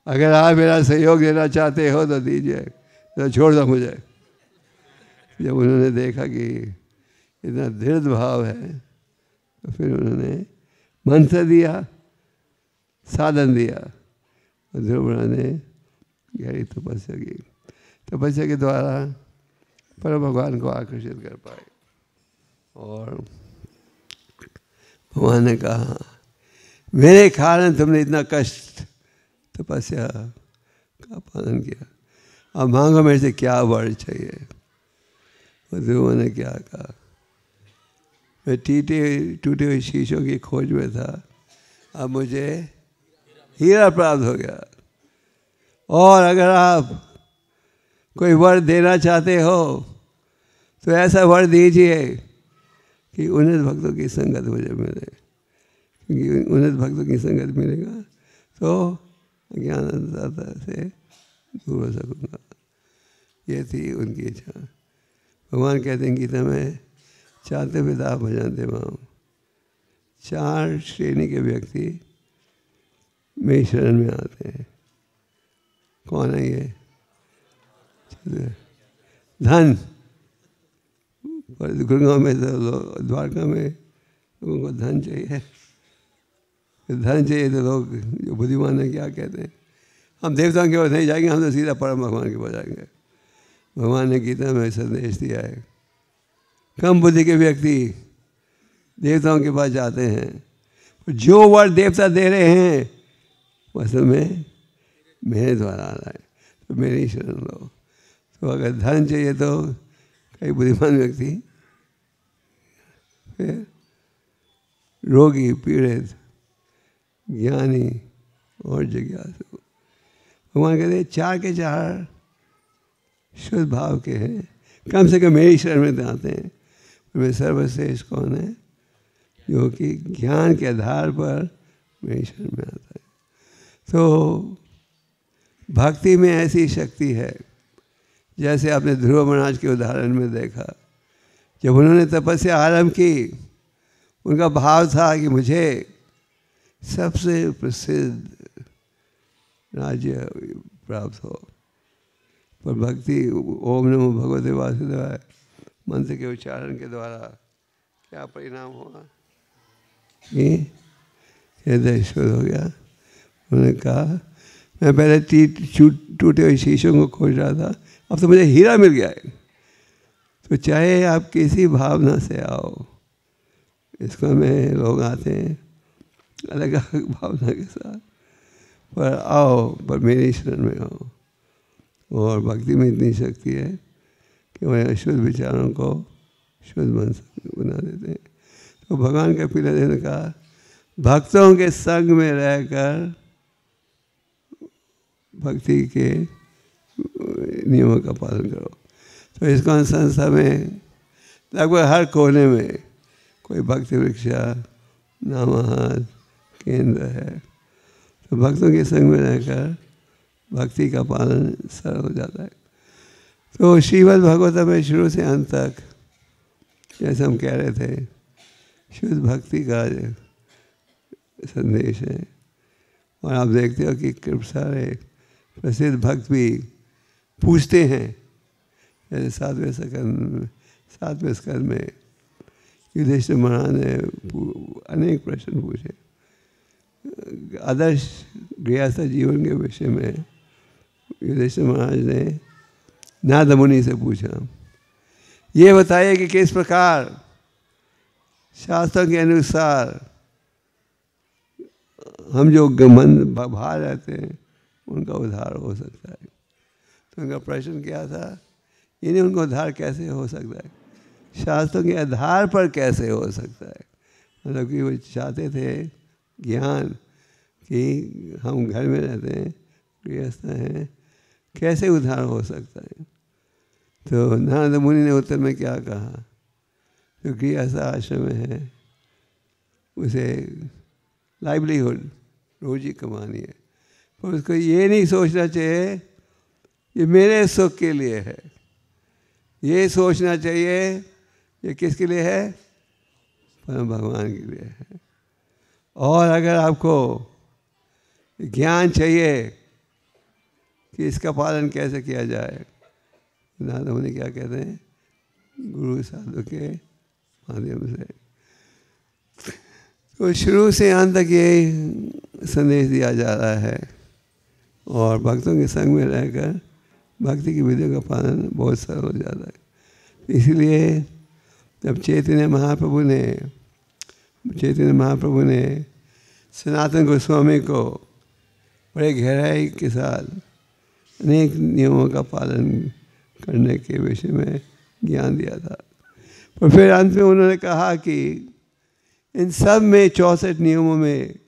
अगर आप मेरा सहयोग देना चाहते हो तो दीजिए, तो छोड़ दो मुझे। जब उन्होंने देखा कि इतना दृढ़ भाव है, तो फिर उन्होंने मंत्र दिया, साधन दिया, और ध्रुव ने गहरी तपस्या की। तपस्या के द्वारा परम भगवान को आकर्षित कर पाए। और भगवान ने कहा मेरे कारण तुमने इतना कष्ट तपस्या का पालन किया, अब मांगो मेरे से क्या वर चाहिए। ध्रुव ने क्या कहा, मैं टूटे हुए शीशों की खोज में था, अब मुझे हीरा प्राप्त हो गया। और अगर आप कोई वर देना चाहते हो तो ऐसा वर दीजिए कि उन्नत भक्तों की संगत मुझे मिले, क्योंकि उन्नत भक्तों की संगत मिलेगा तो ज्ञान अंधता से दूर हो सकूँगा। ये थी उनकी इच्छा। भगवान कहते हैं गीता में, चाहते पिता भजनते माम, 4 श्रेणी के व्यक्ति मेरी शरण में आते हैं। कौन है ये? धन। गुड़गांव में तो द्वारका में लोगों को धन चाहिए। धन चाहिए तो लोग जो बुद्धिमान है क्या कहते हैं, हम देवताओं के पास नहीं जाएंगे, हम तो सीधा परम भगवान के पास जाएंगे। भगवान ने गीता में संदेश दिया है, कम बुद्धि के व्यक्ति देवताओं के पास जाते हैं। जो वर देवता दे रहे हैं असल में मेरे द्वारा आ रहा है, तो मेरी शरण लो। तो अगर धन चाहिए तो कई बुद्धिमान व्यक्ति, फिर रोगी, पीड़ित, ज्ञानी और जिज्ञासु। भगवान कहते हैं 4 के 4 शुद्ध भाव के हैं, कम से कम मेरी शरण में आते हैं। वे सर्वश्रेष्ठ कौन है? जो कि ज्ञान के आधार पर मेरी शरण में आता है। तो भक्ति में ऐसी शक्ति है, जैसे आपने ध्रुव महाराज के उदाहरण में देखा, जब उन्होंने तपस्या आरंभ की, उनका भाव था कि मुझे सबसे प्रसिद्ध राज्य प्राप्त हो। पर भक्ति ओम नमो भगवते वासुदेवाय मंत्र के उच्चारण के द्वारा क्या परिणाम हुआ कि हृदय शुद्ध हो गया। उन्होंने कहा मैं पहले टूटे हुए शीशों को खोज रहा था, अब तो मुझे हीरा मिल गया है। तो चाहे आप किसी भावना से आओ, इसको में लोग आते हैं अलग अलग भावना के साथ, पर आओ, पर मेरी शरण में आओ। और भक्ति में इतनी शक्ति है कि वह अशुद्ध विचारों को शुद्ध मन बना देते हैं। तो भगवान का पिलादेव ने कहा भक्तों के संग में रहकर भक्ति के नियमों का पालन करो। तो इसको संस्था में लगभग हर कोने में कोई भक्ति वृक्षा नामाहार केंद्र है। तो भक्तों के संग में रहकर भक्ति का पालन सरल हो जाता है। तो श्रीमद् भागवत में शुरू से अंत तक जैसे हम कह रहे थे शुद्ध भक्ति का संदेश है। और आप देखते हो कि सारे प्रसिद्ध भक्त भी पूछते हैं, जैसे सातवें स्कंद में युधिष्ठिर महाराज ने अनेक प्रश्न पूछे आदर्श गृहस्थ जीवन के विषय में। युधिष्ठिर महाराज ने नारद मुनि से पूछा, ये बताइए कि किस प्रकार शास्त्रों के अनुसार हम जो मन बाहर रहते हैं उनका उद्धार हो सकता है। तो उनका प्रश्न क्या था, ये नहीं उनका उद्धार कैसे हो सकता है, शास्त्रों के आधार पर कैसे हो सकता है। मतलब कि वो चाहते थे ज्ञान कि हम घर में रहते हैं गृहस्थ हैं, कैसे उद्धार हो सकता है। तो नारद मुनि ने उत्तर में क्या कहा, जो गृहस्थ आश्रम में है उसे लाइवलीहुड रोजी कमानी है, पर उसको ये नहीं सोचना चाहिए ये मेरे सुख के लिए है, ये सोचना चाहिए ये किसके लिए है, परम भगवान के लिए है। और अगर आपको ज्ञान चाहिए कि इसका पालन कैसे किया जाए, नारद मुनि क्या कहते हैं, गुरु साधु के माध्यम से। तो शुरू से अंत तक ये संदेश दिया जा रहा है और भक्तों के संग में रहकर भक्ति की विधियों का पालन बहुत सरल हो जाता है। इसलिए जब चैतन्य महाप्रभु ने सनातन गोस्वामी को बड़े गहराई के साथ अनेक नियमों का पालन करने के विषय में ज्ञान दिया था, पर फिर अंत में उन्होंने कहा कि इन सब में 64 नियमों में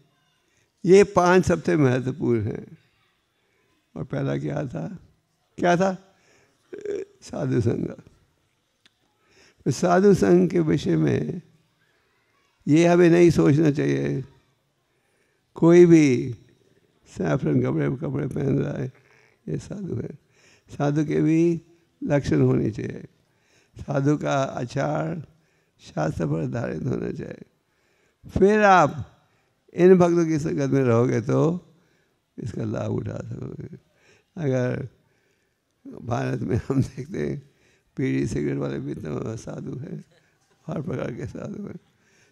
ये 5 सबसे महत्वपूर्ण हैं। और पहला क्या था, साधु संग। तो साधु संग के विषय में ये हमें नहीं सोचना चाहिए कोई भी सैफरन कपड़े पहन रहा है ये साधु है। साधु के भी लक्षण होने चाहिए, साधु का आचार शास्त्र पर आधारित होना चाहिए। फिर आप इन भक्तों की संगत में रहोगे तो इसका लाभ उठा सकोगे। अगर भारत में हम देखते हैं बीड़ी सिगरेट वाले भी तो साधु हैं, हर प्रकार के साधु हैं,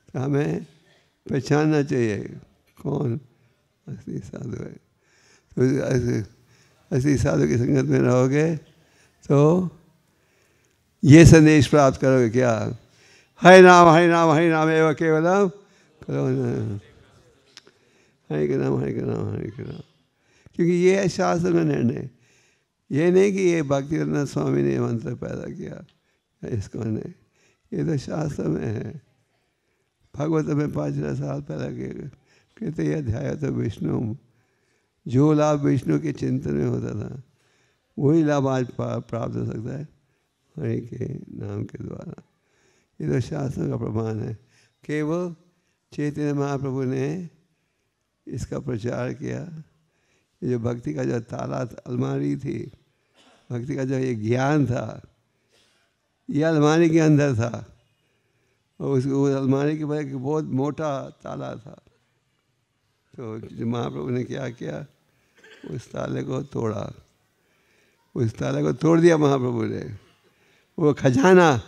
तो हमें पहचानना चाहिए कौन असली साधु है। तो असली साधु की संगत में रहोगे तो ये संदेश प्राप्त करोगे, क्या, हरे नाम एवं केवलम करो, हरे के नाम। क्योंकि ये है शास्त्र का निर्णय, ये नहीं कि ये भक्तिवेदांत स्वामी ने मंत्र पैदा किया इसको नहीं, ये तो शास्त्र में है। भागवत में 5,000 साल पहले कहते ये अध्याय तो विष्णु, जो लाभ विष्णु के चिंतन में होता था वही लाभ आज प्राप्त हो सकता है हरि के नाम के द्वारा। ये तो शास्त्र का प्रमाण है। केवल चैतन्य महाप्रभु ने इसका प्रचार किया। ये जो भक्ति का जो ताला अलमारी थी, भक्ति का जो ये ज्ञान था, ये अलमारी के अंदर था और उस अलमारी के बाद बहुत मोटा ताला था। तो महाप्रभु ने क्या किया, उस ताले को तोड़ा, उस ताले को तोड़ दिया महाप्रभु ने। वो खजाना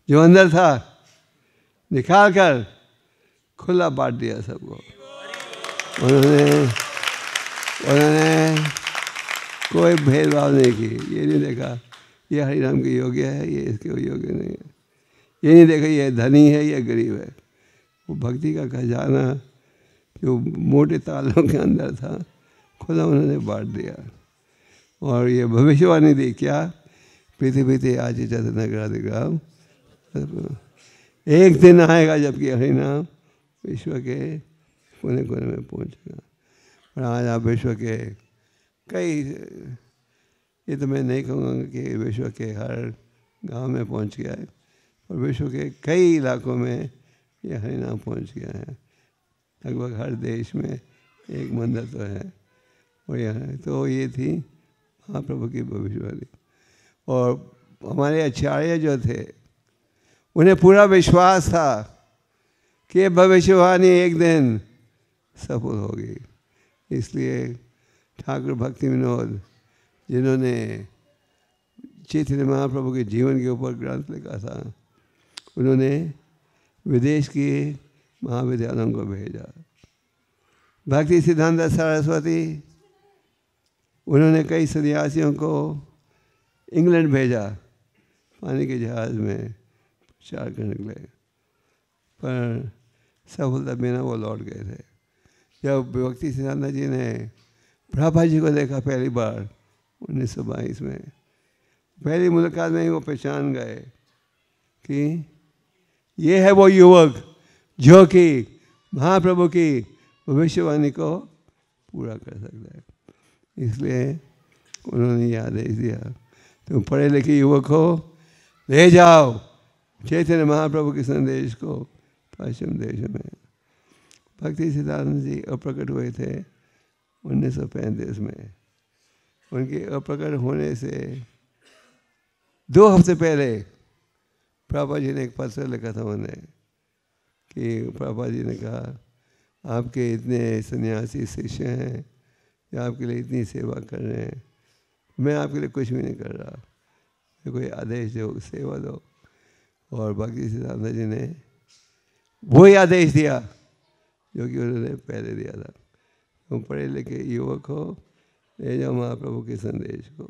जो अंदर था निकाल कर खुला बांट दिया सबको। उन्होंने कोई भेदभाव नहीं की। ये नहीं देखा ये हरिनाम के योग्य है, ये इसके योग्य नहीं है। ये नहीं देखा ये धनी है, ये गरीब है। वो भक्ति का खजाना जो मोटे तालों के अंदर था खुदा उन्होंने बांट दिया। और ये भविष्यवाणी दी क्या, पृथ्वी आज चतुर्नगराधिग्राम, एक दिन आएगा जबकि हरिनाम विश्व के कोने कोने में पहुंचेगा। और आज आप विश्व के कई, ये तो मैं नहीं कहूँगा कि विश्व के हर गांव में पहुंच गया है, और विश्व के कई इलाकों में ये हरिनाम पहुंच गया है। लगभग हर देश में एक मंदिर तो है। और यहाँ तो ये थी महाप्रभु की भविष्यवाणी। और हमारे आचार्य जो थे उन्हें पूरा विश्वास था कि ये भविष्यवाणी एक दिन सफल होगी। इसलिए ठाकुर भक्ति विनोद जिन्होंने चैतन्य महाप्रभु के जीवन के ऊपर ग्रंथ लिखा था, उन्होंने विदेश की महाविद्यालयों को भेजा। भक्ति सिद्धांत सरस्वती, उन्होंने कई सन्यासियों को इंग्लैंड भेजा पानी के जहाज़ में प्रचार करने के लिए, पर सफलता बिना वो लौट गए थे। जब भक्ति सिद्धांत जी ने प्रभुपाद जी को देखा पहली बार 1922 में, पहली मुलाकात में ही वो पहचान गए कि ये है वो युवक जो कि महाप्रभु की भविष्यवाणी को पूरा कर सकता है। इसलिए उन्होंने ये आदेश दिया, तुम पढ़े लिखे युवक हो, ले जाओ चैतन्य महाप्रभु के संदेश को पश्चिम देश में। भक्ति सिद्धांत जी अप्रकट हुए थे 1935 में। उनके अप्रकट होने से 2 हफ्ते पहले प्रभुपाद जी ने एक पत्र लिखा था उन्हें कि प्रभुपाद जी ने कहा, आपके इतने सन्यासी शिष्य हैं जो आपके लिए इतनी सेवा कर रहे हैं, मैं आपके लिए कुछ भी नहीं कर रहा, कोई आदेश दो, सेवा दो। और भक्ति सिद्धांत जी ने वही आदेश दिया जो कि उन्होंने पहले दिया था, तुम पढ़े लिखे युवक हो, ले जाओ महाप्रभु के संदेश को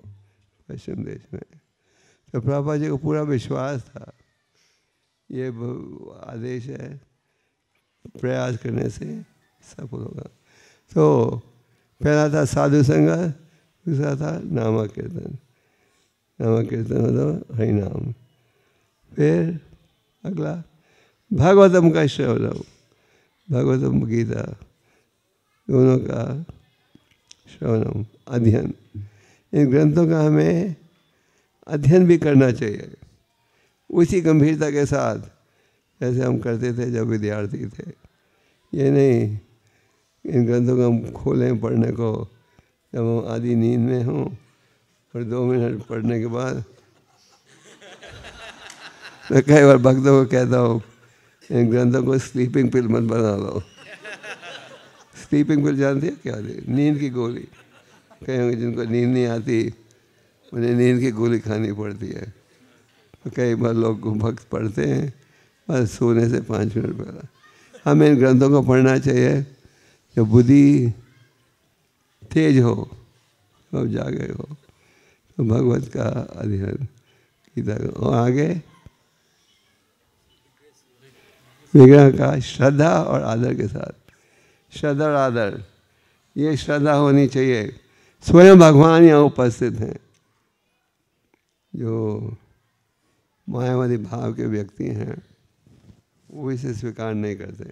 पश्चिम देश में। तो प्रभुपाद जी को पूरा विश्वास था ये आदेश है, प्रयास करने से सफल होगा। तो पहला था साधु संग, दूसरा था नाम कीर्तन। नाम कीर्तन मतलब हरिनाम। फिर अगला भागवतम का श्रवण, भागवतम गीता दोनों का श्रवणम, अध्ययन। इन ग्रंथों का हमें अध्ययन भी करना चाहिए उसी गंभीरता के साथ जैसे हम करते थे जब विद्यार्थी थे। ये नहीं इन ग्रंथों को हम खोलें पढ़ने को जब हम आधी नींद में हों और 2 मिनट पढ़ने के बाद मैं कई बार भक्तों को कहता हूँ इन ग्रंथों को स्लीपिंग पिल मत बना लो। स्लीपिंग पिल जानते हैं क्या? नींद की गोली। कई होंगे जिनको नींद नहीं आती उन्हें नींद की गोली खानी पड़ती है। तो कई बार लोग भक्त पढ़ते हैं बस सोने से 5 मिनट पहले। हमें इन ग्रंथों को पढ़ना चाहिए जब बुद्धि तेज हो, अब जागे हो, तो भगवत का अध्ययन गीता। और आगे विग्रह का श्रद्धा और आदर के साथ। श्रद्धा और आदर, ये श्रद्धा होनी चाहिए स्वयं भगवान यहाँ उपस्थित हैं। जो मायावादी भाव के व्यक्ति हैं वो इसे स्वीकार नहीं करते।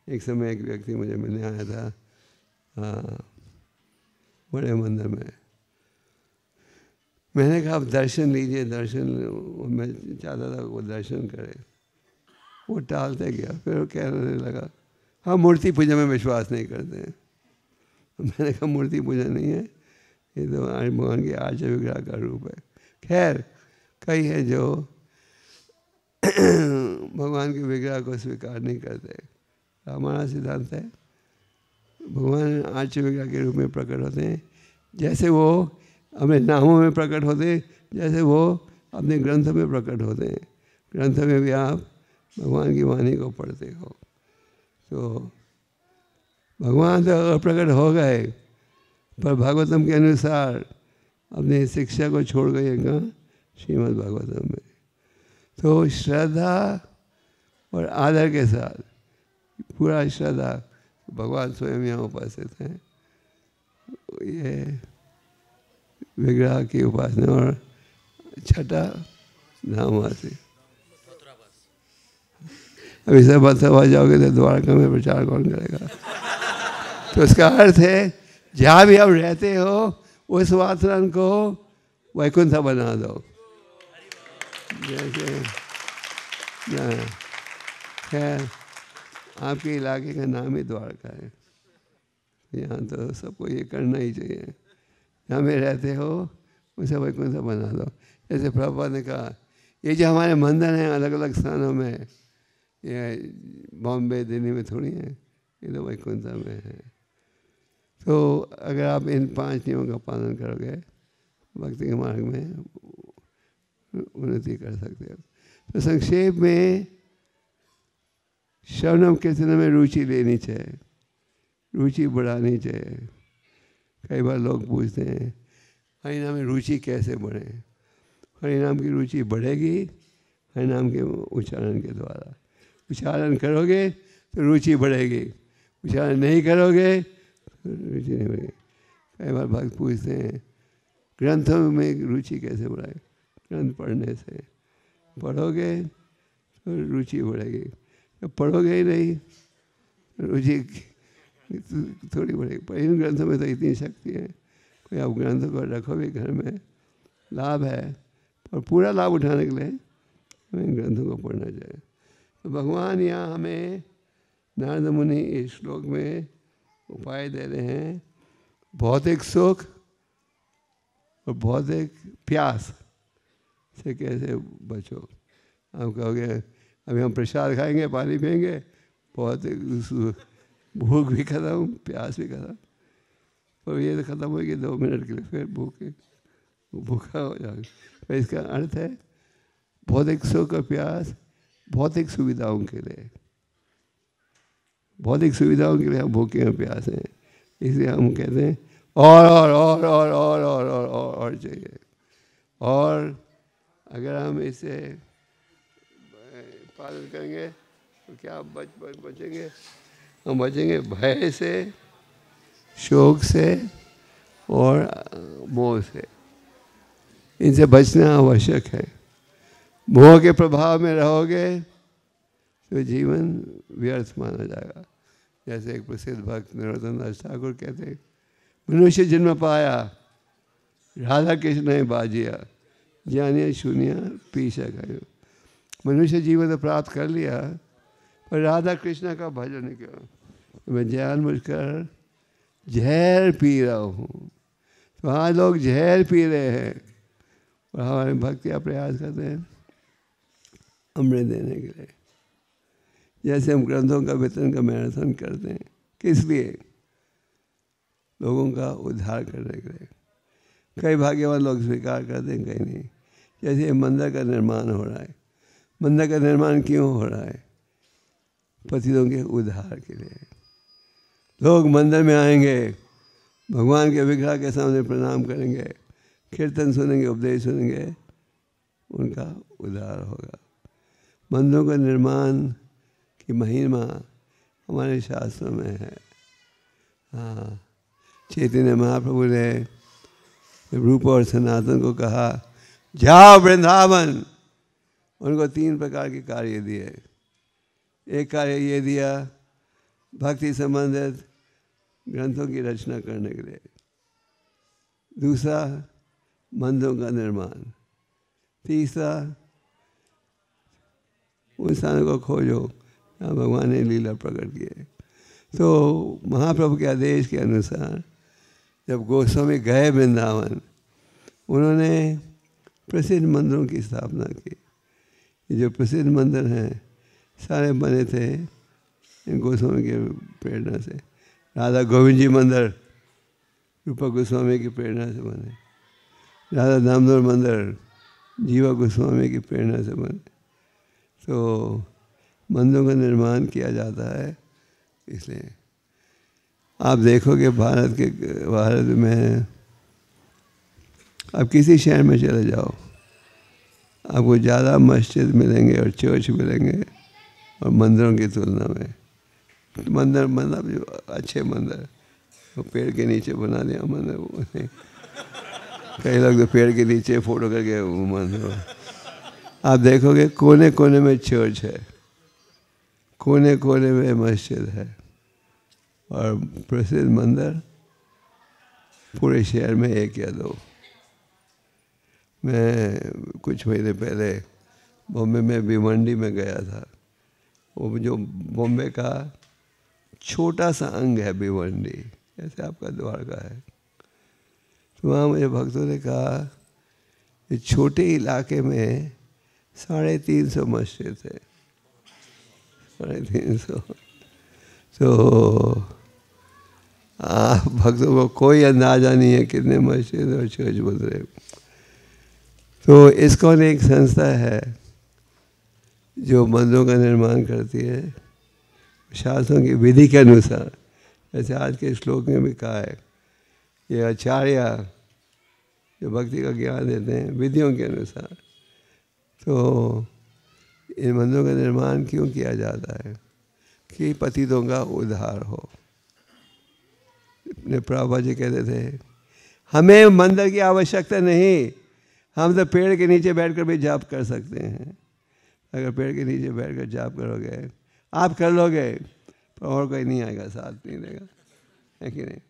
एक समय एक व्यक्ति मुझे मिलने आया था बड़े मंदिर में। मैंने कहा आप दर्शन लीजिए, दर्शन। मैं चाहता था वो दर्शन करे, वो टालते गया। फिर वो कहने लगा हम मूर्ति पूजा में विश्वास नहीं करते हैं। मैंने कहा मूर्ति पूजा नहीं है, ये तो भगवान के आर्य विग्रह का रूप है। खैर कई है जो भगवान के विग्रह को स्वीकार नहीं करते। हमारा सिद्धांत है भगवान आर्य विग्रह के रूप में प्रकट होते हैं, जैसे वो अपने नामों में प्रकट होते हैं, जैसे वो अपने ग्रंथ में प्रकट होते हैं। ग्रंथ में भी आप भगवान की वाणी को पढ़ते हो। तो भगवान तो प्रकट हो गए, पर भागवतम के अनुसार अपनी शिक्षा को छोड़ गए कहाँ? श्रीमद् भागवतम में। तो श्रद्धा और आदर के साथ पूरा श्रद्धा, भगवान स्वयं यहाँ उपस्थित हैं। ये विग्रह की उपासना। और छठा धामवासी। अभी सब सभा जाओगे तो द्वारका में प्रचार कौन करेगा? तो उसका अर्थ है जहाँ भी आप रहते हो उस वातावरण को वैकुंठ बना दो। जैसे खैर आपके इलाके का नाम ही द्वारका है, यहाँ तो सबको ये करना ही चाहिए। जहाँ में रहते हो उसे वैकुंठ बना दो। जैसे प्रभुपाद ने कहा ये जो हमारे मंदिर हैं अलग अलग स्थानों में, ये बॉम्बे दिल्ली में थोड़ी है, ये तो वैकुंठ में है। तो अगर आप इन 5 नियमों का पालन करोगे भक्ति के मार्ग में उन्नति कर सकते हो। तो संक्षेप में श्रवणम कीर्तन में रुचि लेनी चाहिए, रुचि बढ़ानी चाहिए। कई बार लोग पूछते हैं हरिनाम में रुचि कैसे बढ़े? हरिनाम की रुचि बढ़ेगी हरिनाम के उच्चारण के द्वारा। उच्चारण करोगे तो रुचि बढ़ेगी, उच्चारण नहीं करोगे तो रुचि नहीं बढ़ेगी। कई बार भक्त पूछते हैं ग्रंथों में रुचि कैसे बढ़ाए? ग्रंथ पढ़ने से, पढ़ोगे तो रुचि बढ़ेगी। जब पढ़ोगे ही नहीं रुचि थोड़ी बढ़ेगी। पर इन ग्रंथों में तो इतनी शक्ति है, कोई आप ग्रंथों को रखो भी घर में लाभ है, और पूरा लाभ उठाने के लिए हमें इन ग्रंथों को पढ़ना चाहिए। तो भगवान यहाँ हमें नारद मुनि इस श्लोक में उपाय दे रहे हैं, भौतिक सुख और भौतिक प्यास से कैसे बचो। आप कहोगे अभी हम प्रसाद खाएंगे, पानी पिएंगे, भौतिक भूख भी खत्म, प्यास भी खत्म, और ये तो खत्म होगी 2 मिनट के लिए, फिर भूखा हो जाएगा। तो इसका अर्थ है भौतिक सुख और प्यास भौतिक सुविधाओं के लिए, भौतिक सुविधाओं के लिए हम भूखे और प्यास हैं। इसलिए हम कहते हैं और चाहिए। और अगर हम इसे पालन करेंगे तो क्या बचेंगे? हम बचेंगे भय से, शोक से और मोह से। इनसे बचना आवश्यक है। मोह के प्रभाव में रहोगे तो जीवन व्यर्थ माना जाएगा। जैसे एक प्रसिद्ध भक्त नरोत्तम दास ठाकुर कहते हैं, मनुष्य जन्म पाया राधा कृष्ण ने बाजिया, जानिया शून्य पीछा गयो। मनुष्य जीवन तो प्राप्त कर लिया पर राधा कृष्ण का भजन नहीं किया। मैं जानबूझकर जहर पी रहा हूँ। तो हाँ, लोग जहर पी रहे हैं और हमारे भक्त क्या प्रयास करते हैं अमृत देने के लिए। जैसे हम ग्रंथों का वितरण का मैराथन करते हैं, किस लिए? लोगों का उद्धार करने के लिए। कई भाग्यवान लोग स्वीकार करते हैं, कहीं नहीं। जैसे मंदिर का निर्माण हो रहा है, मंदिर का निर्माण क्यों हो रहा है? पतितों के उद्धार के लिए। लोग मंदिर में आएंगे, भगवान के विग्रह के सामने प्रणाम करेंगे, कीर्तन सुनेंगे, उपदेश सुनेंगे, उनका उद्धार होगा। मंदिरों का निर्माण की महिमा हमारे शास्त्रों में है। हाँ, चैतन्य महाप्रभु ने रूप और सनातन को कहा जाओ वृंदावन। उनको 3 प्रकार के कार्य दिए। एक कार्य ये दिया भक्ति संबंधित ग्रंथों की रचना करने के लिए। दूसरा मंदिरों का निर्माण। तीसरा उन स्थानों को खोजो जहाँ भगवान ने लीला प्रकट किए। तो महाप्रभु के आदेश के अनुसार जब गोस्वामी गए वृंदावन, उन्होंने प्रसिद्ध मंदिरों की स्थापना की। ये जो प्रसिद्ध मंदिर हैं सारे बने थे इन गोस्वामी के प्रेरणा से। राधा गोविंद जी मंदिर रूपा गोस्वामी की प्रेरणा से बने। राधा दामोदर मंदिर जीवा गोस्वामी की प्रेरणा से बने। तो मंदिरों का निर्माण किया जाता है। इसलिए आप देखोगे भारत में आप किसी शहर में चले जाओ, आपको ज़्यादा मस्जिद मिलेंगे और चर्च मिलेंगे और मंदिरों की तुलना में। मंदिर, मतलब जो अच्छे मंदिर, वो पेड़ के नीचे बना दिया मंदिर। वो कई लोग तो पेड़ के नीचे फोटो करके वो मंदिर। आप देखोगे कोने कोने में चर्च है, कोने कोने में मस्जिद है, और प्रसिद्ध मंदिर पूरे शहर में 1 या 2। मैं कुछ महीने पहले बॉम्बे में भिवंडी में गया था। वो जो बॉम्बे का छोटा सा अंग है भिवंडी, जैसे आपका द्वारका है। तो वहाँ मुझे भक्तों ने कहा कि छोटे इलाके में 350 मस्जिद थे, 350। तो भक्तों को कोई अंदाज़ा नहीं है कितने मस्जिद और चर्च बन रहे। तो इस्कॉन एक संस्था है जो मंदिरों का निर्माण करती है शास्त्रों की विधि के अनुसार। जैसे आज के श्लोक में भी कहा है, ये आचार्य जो भक्ति का ज्ञान देते हैं विधियों के अनुसार। तो इन मंदिरों का निर्माण क्यों किया जाता है? कि पतितों का उद्धार हो। अपने प्रभुपाद जी कहते थे, हमें मंदिर की आवश्यकता नहीं, हम तो पेड़ के नीचे बैठकर भी जाप कर सकते हैं। अगर पेड़ के नीचे बैठकर जाप करोगे, आप कर लोगे, तो और कोई नहीं आएगा, साथ नहीं देगा, है कि नहीं?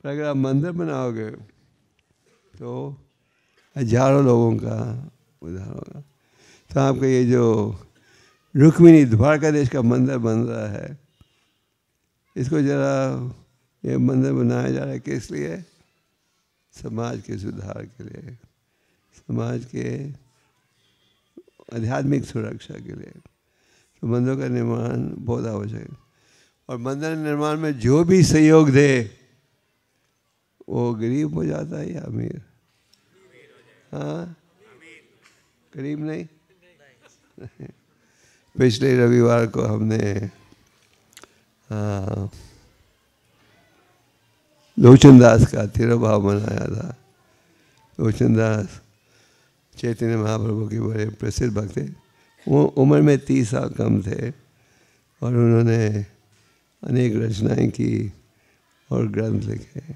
पर अगर आप मंदिर बनाओगे तो हजारों लोगों का उद्धार होगा। तो आपका ये जो रुक्मिणी द्वारकाधीश का मंदिर बन रहा है, इसको जरा, ये मंदिर बनाया जा रहा है किस लिए? समाज के सुधार के लिए, समाज के आध्यात्मिक सुरक्षा के लिए। तो मंदिरों का निर्माण बहुत आवश्यक है। और मंदिर निर्माण में जो भी सहयोग दे वो गरीब हो जाता है या अमीर? हाँ, गरीब नहीं। पिछले रविवार को हमने लोचन दास का तिरुभाव मनाया था। लोचन दास चैतन्य महाप्रभु के बड़े प्रसिद्ध भक्त थे। वो उम्र में 30 साल कम थे और उन्होंने अनेक रचनाएं की और ग्रंथ लिखे।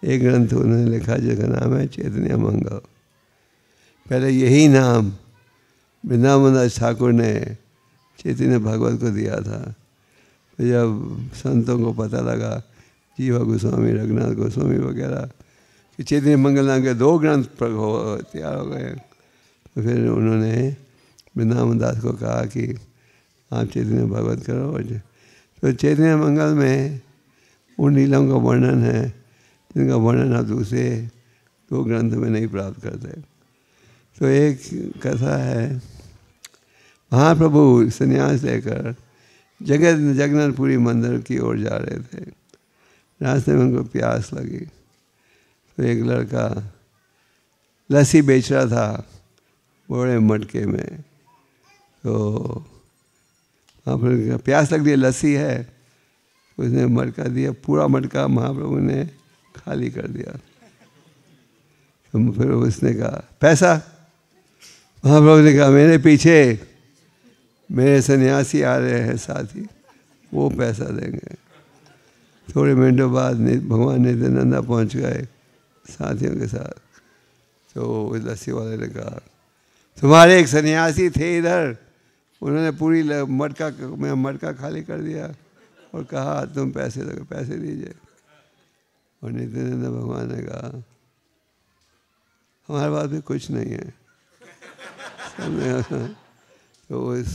एक ग्रंथ उन्होंने लिखा जिसका नाम है चैतन्य मंगल। पहले यही नाम वृंदावन दास ठाकुर ने चैतन्य भगवत को दिया था। तो जब संतों को पता लगा, जीवा गोस्वामी, रघुनाथ गोस्वामी वगैरह, कि चैतन्य मंगल नाम के 2 ग्रंथ तैयार हो गए, तो फिर उन्होंने वृंदावन दास को कहा कि आप चैतन्य भगवत करो। तो चैतन्य मंगल में उन लीलाओं का वर्णन है जिनका वर्णन आप दूसरे 2 ग्रंथ में नहीं प्राप्त करते। तो एक कथा है, महाप्रभु संन्यास लेकर जगन्नाथपुरी मंदिर की ओर जा रहे थे। रास्ते में उनको प्यास लगी, तो एक लड़का लस्सी बेच रहा था बड़े मटके में। तो महाप्रभु प्यास लग रही है, लस्सी है, उसने मटका दिया, पूरा मटका महाप्रभु ने खाली कर दिया। तो फिर उसने कहा पैसा? महाप्रभु ने कहा मेरे पीछे मेरे सन्यासी आ रहे हैं साथी, वो पैसा देंगे। थोड़े मिनटों बाद भगवान नित्यानंदा पहुंच गए साथियों के साथ। तो उस लस्सी वाले ने कहा तुम्हारे एक सन्यासी थे इधर, उन्होंने पूरी मटका खाली कर दिया और कहा तुम पैसे दो, पैसे दीजिए। और नित्यानंद भगवान ने कहा हमारे पास भी कुछ नहीं है। तो उस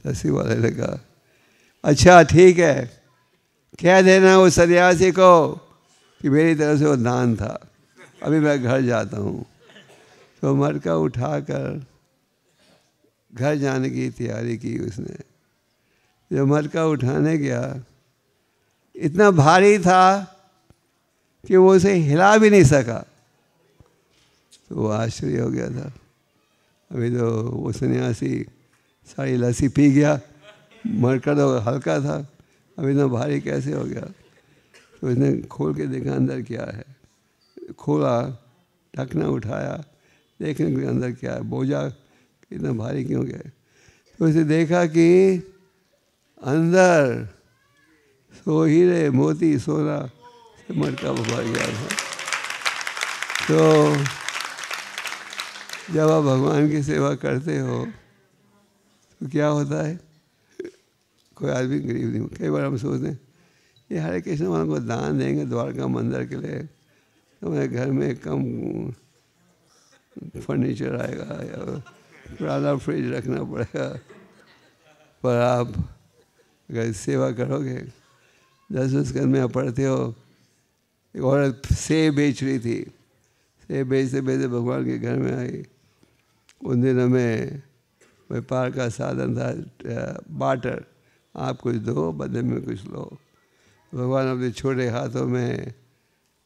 लस्सी वाले ने कहा अच्छा ठीक है, कह देना उस सन्यासी को कि मेरी तरफ से वो दान था, अभी मैं घर जाता हूँ। तो मटका उठाकर घर जाने की तैयारी की उसने। जब मटका उठाने गया, इतना भारी था कि वो उसे हिला भी नहीं सका। तो वो आश्चर्य हो गया था। अभी तो वो सन्यासी सारी लस्सी पी गया, मटका तो हल्का था, अभी इतना भारी कैसे हो गया? तो उसने खोल के देखा अंदर क्या है। खोला, ढकना उठाया, देखने के अंदर क्या है, बोझा इतना भारी क्यों गया? तो तो उसे देखा कि अंदर सो हीरे मोती सोना से मटका भर गया था। तो जब आप भगवान की सेवा करते हो तो क्या होता है, कोई आदमी गरीब नहीं, कई बार हम सोचते हैं ये हरे कृष्ण भगवान को दान देंगे द्वारका मंदिर के लिए तो हमारे घर में कम फर्नीचर आएगा या पुराना फ्रिज रखना पड़ेगा। पर आप अगर सेवा करोगे, 10 स्कंद में आप पढ़ते हो, एक औरत सेब बेच रही थी, सेब बेचते बेचते भगवान के घर में आई। उन दिनों में व्यापार का साधन था बाटर, आप कुछ दो बदले में कुछ लो। भगवान अपने छोटे हाथों में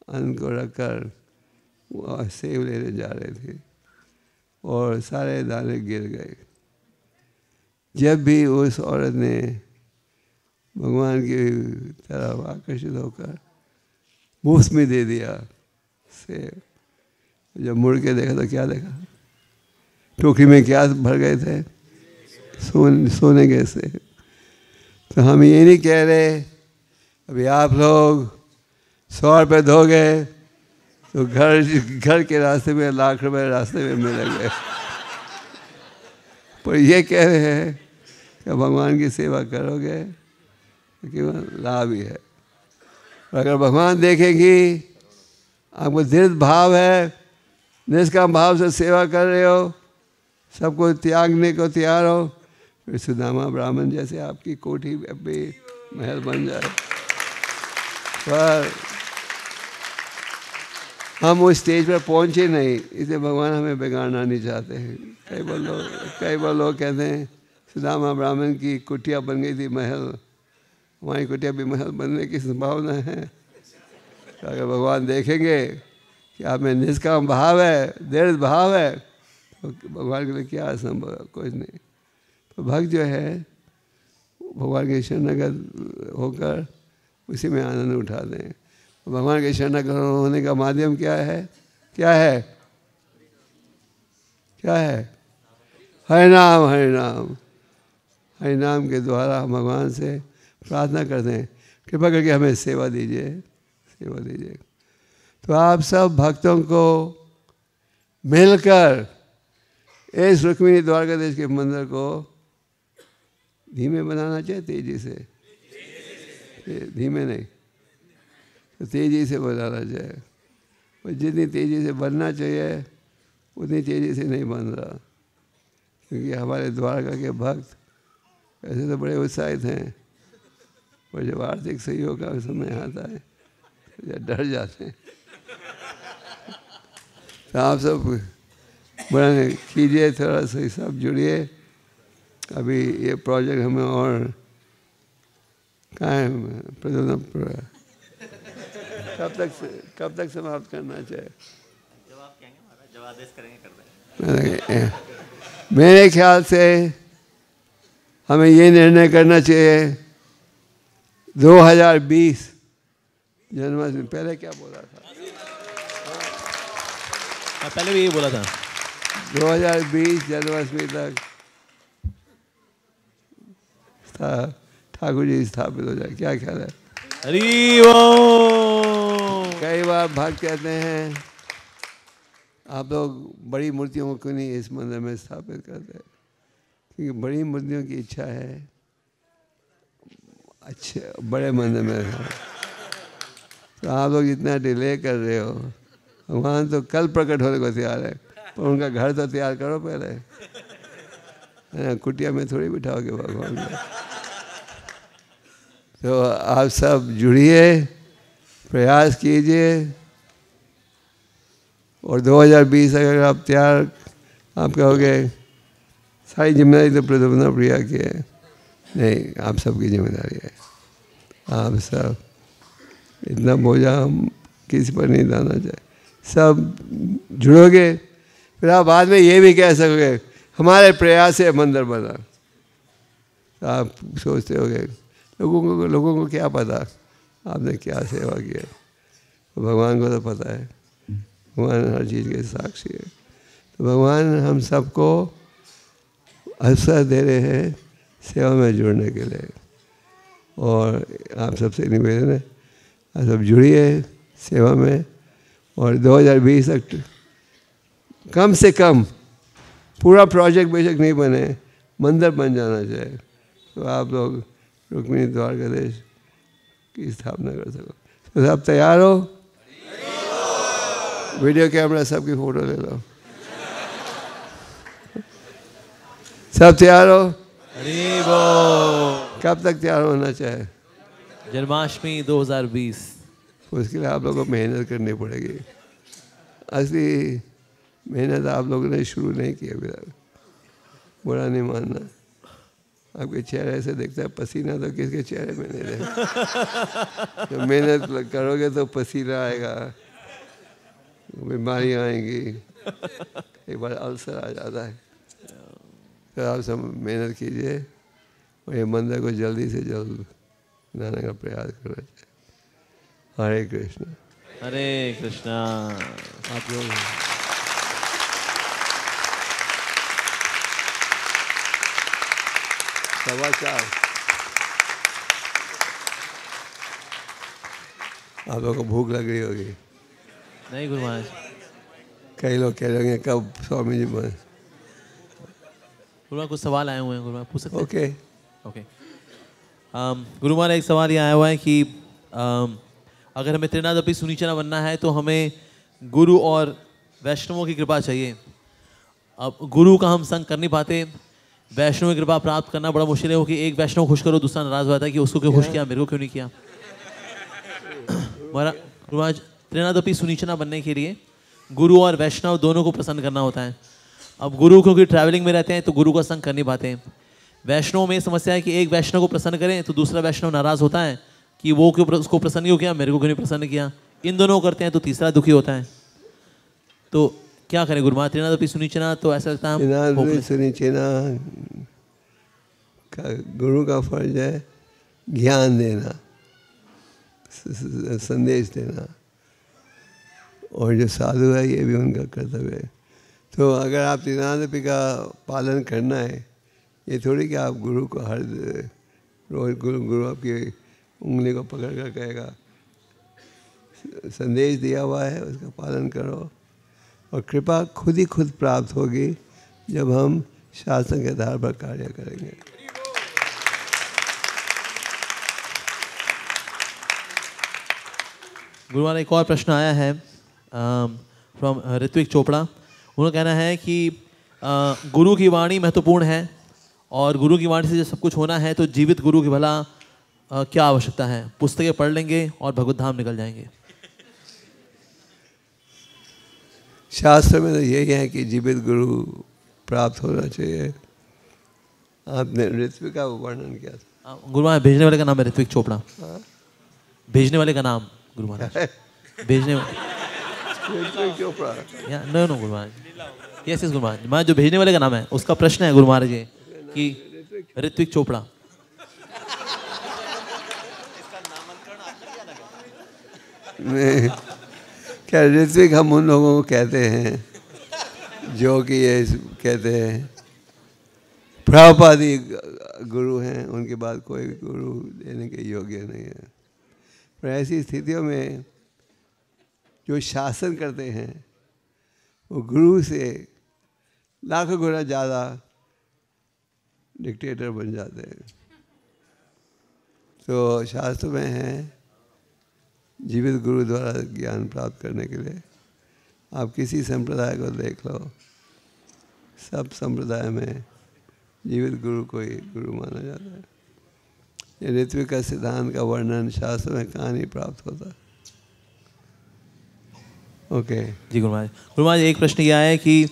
अन्न को रखकर सेब लेने जा रहे थे और सारे दाने गिर गए। जब भी उस औरत ने भगवान की तरफ आकर्षित होकर मुफ्त में दे दिया सेब, जब मुड़ के देखा तो क्या देखा, टोकरी में क्या भर गए थे, सोने के सेब। तो हम ये नहीं कह रहे अभी आप लोग 100 रुपये दोगे तो घर के रास्ते में लाख रुपए रास्ते में मिलेंगे, पर ये कह रहे हैं कि भगवान की सेवा करोगे तो केवल लाभ ही है। और अगर भगवान देखेंगी आपको दृढ़ भाव है, निष्काम भाव से सेवा कर रहे हो, सबको त्यागने को तैयार हो, फिर सुदामा ब्राह्मण जैसे आपकी कोठी भी महल बन जाए। पर हम उस स्टेज पर पहुंचे नहीं, इसलिए भगवान हमें बिगाड़ना नहीं चाहते हैं। कई बार लोग कहते हैं सुदामा ब्राह्मण की कुटिया बन गई थी महल, हमारी कुटिया भी महल बनने की संभावना है। तो अगर भगवान देखेंगे कि आप में निष्काम भाव है, दृढ़ भाव है, तो भगवान के लिए क्या असंभव है, कुछ नहीं। तो भक्त जो है भगवान के शरणागत होकर उसी में आनंद उठा दें। भगवान के शरणागत होने का माध्यम क्या है, क्या है, क्या है, हरि नाम, हरि नाम। हरि नाम के द्वारा हम भगवान से प्रार्थना करते हैं कृपा करके हमें सेवा दीजिए, सेवा दीजिए। तो आप सब भक्तों को मिलकर इस रुक्मिणी द्वारकाधीश के मंदिर को धीमे बनाना चाहिए, तेजी से, धीमे नहीं तो तेजी से बनाना चाहिए। और जितनी तेजी से बनना चाहिए उतनी तेजी से नहीं बन रहा, क्योंकि हमारे द्वारका के भक्त ऐसे तो बड़े उत्साहित हैं, पर जब आर्थिक सहयोग का समय आता है तो डर जाते हैं। तो आप सब बड़ा कीजिए, थोड़ा सा सब जुड़िए। अभी ये प्रोजेक्ट हमें और कायम कब तक समाप्त करना चाहिए? जब आदेश करेंगे कर देंगे। मेरे ख्याल से हमें ये निर्णय करना चाहिए 2020 जन्माष्टमी, पहले क्या बोला था? पहले भी ये बोला था 2020 जन्माष्टमी तक ठाकुर जी स्थापित हो जाए, क्या ख्याल है? हरि ओम। कई बार भक्त कहते हैं आप लोग बड़ी मूर्तियों को क्यों नहीं इस मंदिर में स्थापित करते, क्योंकि बड़ी मूर्तियों की इच्छा है अच्छे बड़े मंदिर में। तो आप लोग इतना डिले कर रहे हो, भगवान तो कल प्रकट होने को तैयार है, पर उनका घर तो तैयार करो पहले, कुटिया में थोड़ी बिठाओगे भगवान को। तो आप सब जुड़िए, प्रयास कीजिए, और 2020 अगर आप तैयार, आप कहोगे सारी जिम्मेदारी तो प्रद्युम्न प्रिया की है, नहीं, आप सबकी जिम्मेदारी है। आप सब इतना बोझा हम किसी पर नहीं डालना चाहिए। सब जुड़ोगे, फिर आप बाद में ये भी कह सकोगे हमारे प्रयास से मंदिर बना। आप सोचते होगे लोगों को क्या पता आपने क्या सेवा की है, तो भगवान को तो पता है, भगवान हर चीज़ के साक्षी है। तो भगवान हम सबको अवसर दे रहे हैं सेवा में जुड़ने के लिए। और आप सबसे निवेदन है, आप सब जुड़िए सेवा में। और 2020 तक कम से कम पूरा प्रोजेक्ट बेशक नहीं बने, मंदिर बन जाना चाहिए, तो आप लोग रुक्मिणी द्वारकाधीश की स्थापना कर सको। तो सब तैयार हो? वीडियो कैमरा सबकी फोटो ले लो। सब तैयार हो? कब तक तैयार होना चाहिए? जन्माष्टमी 2020। उसके लिए आप लोगों को मेहनत करनी पड़ेगी। असली मेहनत आप लोगों ने शुरू नहीं की अभी तक, बुरा नहीं मानना। आपके चेहरे से दिखता है पसीना, तो किसके चेहरे में नहीं दिखता। जब मेहनत करोगे तो पसीना आएगा, बीमारियाँ आएंगी, एक बार अल्सर आ जाता है। तो आप सब मेहनत कीजिए और ये मंदिर को जल्दी से जल्द बनाने का प्रयास करना चाहिए। हरे कृष्ण। हरे कृष्णा। आप लोग समाचार आप लोगों को भूख लग रही होगी। नहीं गुरु महाराज, कई लोग कह रहे होंगे कब स्वामी जी बने। गुरु महाराज कुछ सवाल आए हुए हैं, गुरु महाराज पूछ सकते हैं? Okay okay. गुरु महाराज एक सवाल ये आया हुआ है कि अगर हमें त्रिनादपि सुनीचना बनना है तो हमें गुरु और वैष्णवों की कृपा चाहिए। अब गुरु का हम संग कर नहीं पाते, वैष्णव की कृपा प्राप्त करना बड़ा मुश्किल है। हो कि एक वैष्णव खुश करो, दूसरा नाराज होता है कि उसको क्यों खुश किया, मेरे को क्यों नहीं किया। गुरु महाराज त्रिनादपि सुनीचना बनने के लिए गुरु और वैष्णव दोनों को प्रसन्न करना होता है। अब गुरु क्योंकि ट्रैवलिंग में रहते हैं तो गुरु का संग कर नहीं पाते हैं। वैष्णव में समस्या है कि एक वैष्णव को प्रसन्न करें तो दूसरा वैष्णव नाराज होता है कि वो क्यों उसको प्रसन्न क्यों किया, मेरे को क्यों नहीं प्रसन्न किया। इन दोनों को करते हैं तो तीसरा दुखी होता है। तो क्या करें गुरु महाराज? त्रिनादपि सुनीचना तो ऐसा लगता है सुनीचना का गुरु का फर्ज है ज्ञान देना, संदेश देना, और जो साधु है ये भी उनका कर्तव्य है। तो अगर आप त्रिनादपि का पालन करना है, ये थोड़ी कि आप गुरु को हर रोज गुरु आपकी उंगली को पकड़ कर कहेगा। संदेश दिया हुआ है, उसका पालन करो और कृपा खुद ही खुद प्राप्त होगी जब हम शासन के आधार पर कार्य करेंगे। गुरु महाराज एक और प्रश्न आया है फ्रॉम ऋत्विक चोपड़ा। उन्होंने कहना है कि गुरु की वाणी महत्वपूर्ण है और गुरु की वाणी से जब सब कुछ होना है तो जीवित गुरु की भला क्या आवश्यकता है? पुस्तकें पढ़ लेंगे और भगवत धाम निकल जाएंगे। शास्त्र में तो यही है कि जीवित गुरु प्राप्त होना चाहिए। आपने ऋत्विक का वर्णन किया था। गुरु महाराज भेजने वाले का नाम है ऋत्विक चोपड़ा। भेजने वाले का नाम गुरु महाराज भेजने Ritwik Chopra. No no Guru Maharaj, yes yes Guru Maharaj. मैं जो भेजने वाले का नाम है उसका प्रश्न है गुरु महाराज जी कि ऋत्विक चोपड़ा। नहीं, क्या ऋत्विक हम उन लोगों को कहते हैं जो कि ये कहते हैं प्रभुपादी गुरु हैं, उनके बाद कोई गुरु देने के योग्य नहीं है। पर ऐसी स्थितियों में जो शासन करते हैं वो गुरु से लाखों गुना ज़्यादा डिक्टेटर बन जाते हैं। तो शास्त्र में है जीवित गुरु द्वारा ज्ञान प्राप्त करने के लिए आप किसी संप्रदाय को देख लो, सब संप्रदाय में जीवित गुरु को ही गुरु माना जाता है। ये ऋत्विक का सिद्धांत का वर्णन शास्त्र में कहाँ नहीं प्राप्त होता। ओके जी गुरु महाराज। गुरु महाराज एक प्रश्न यह है कि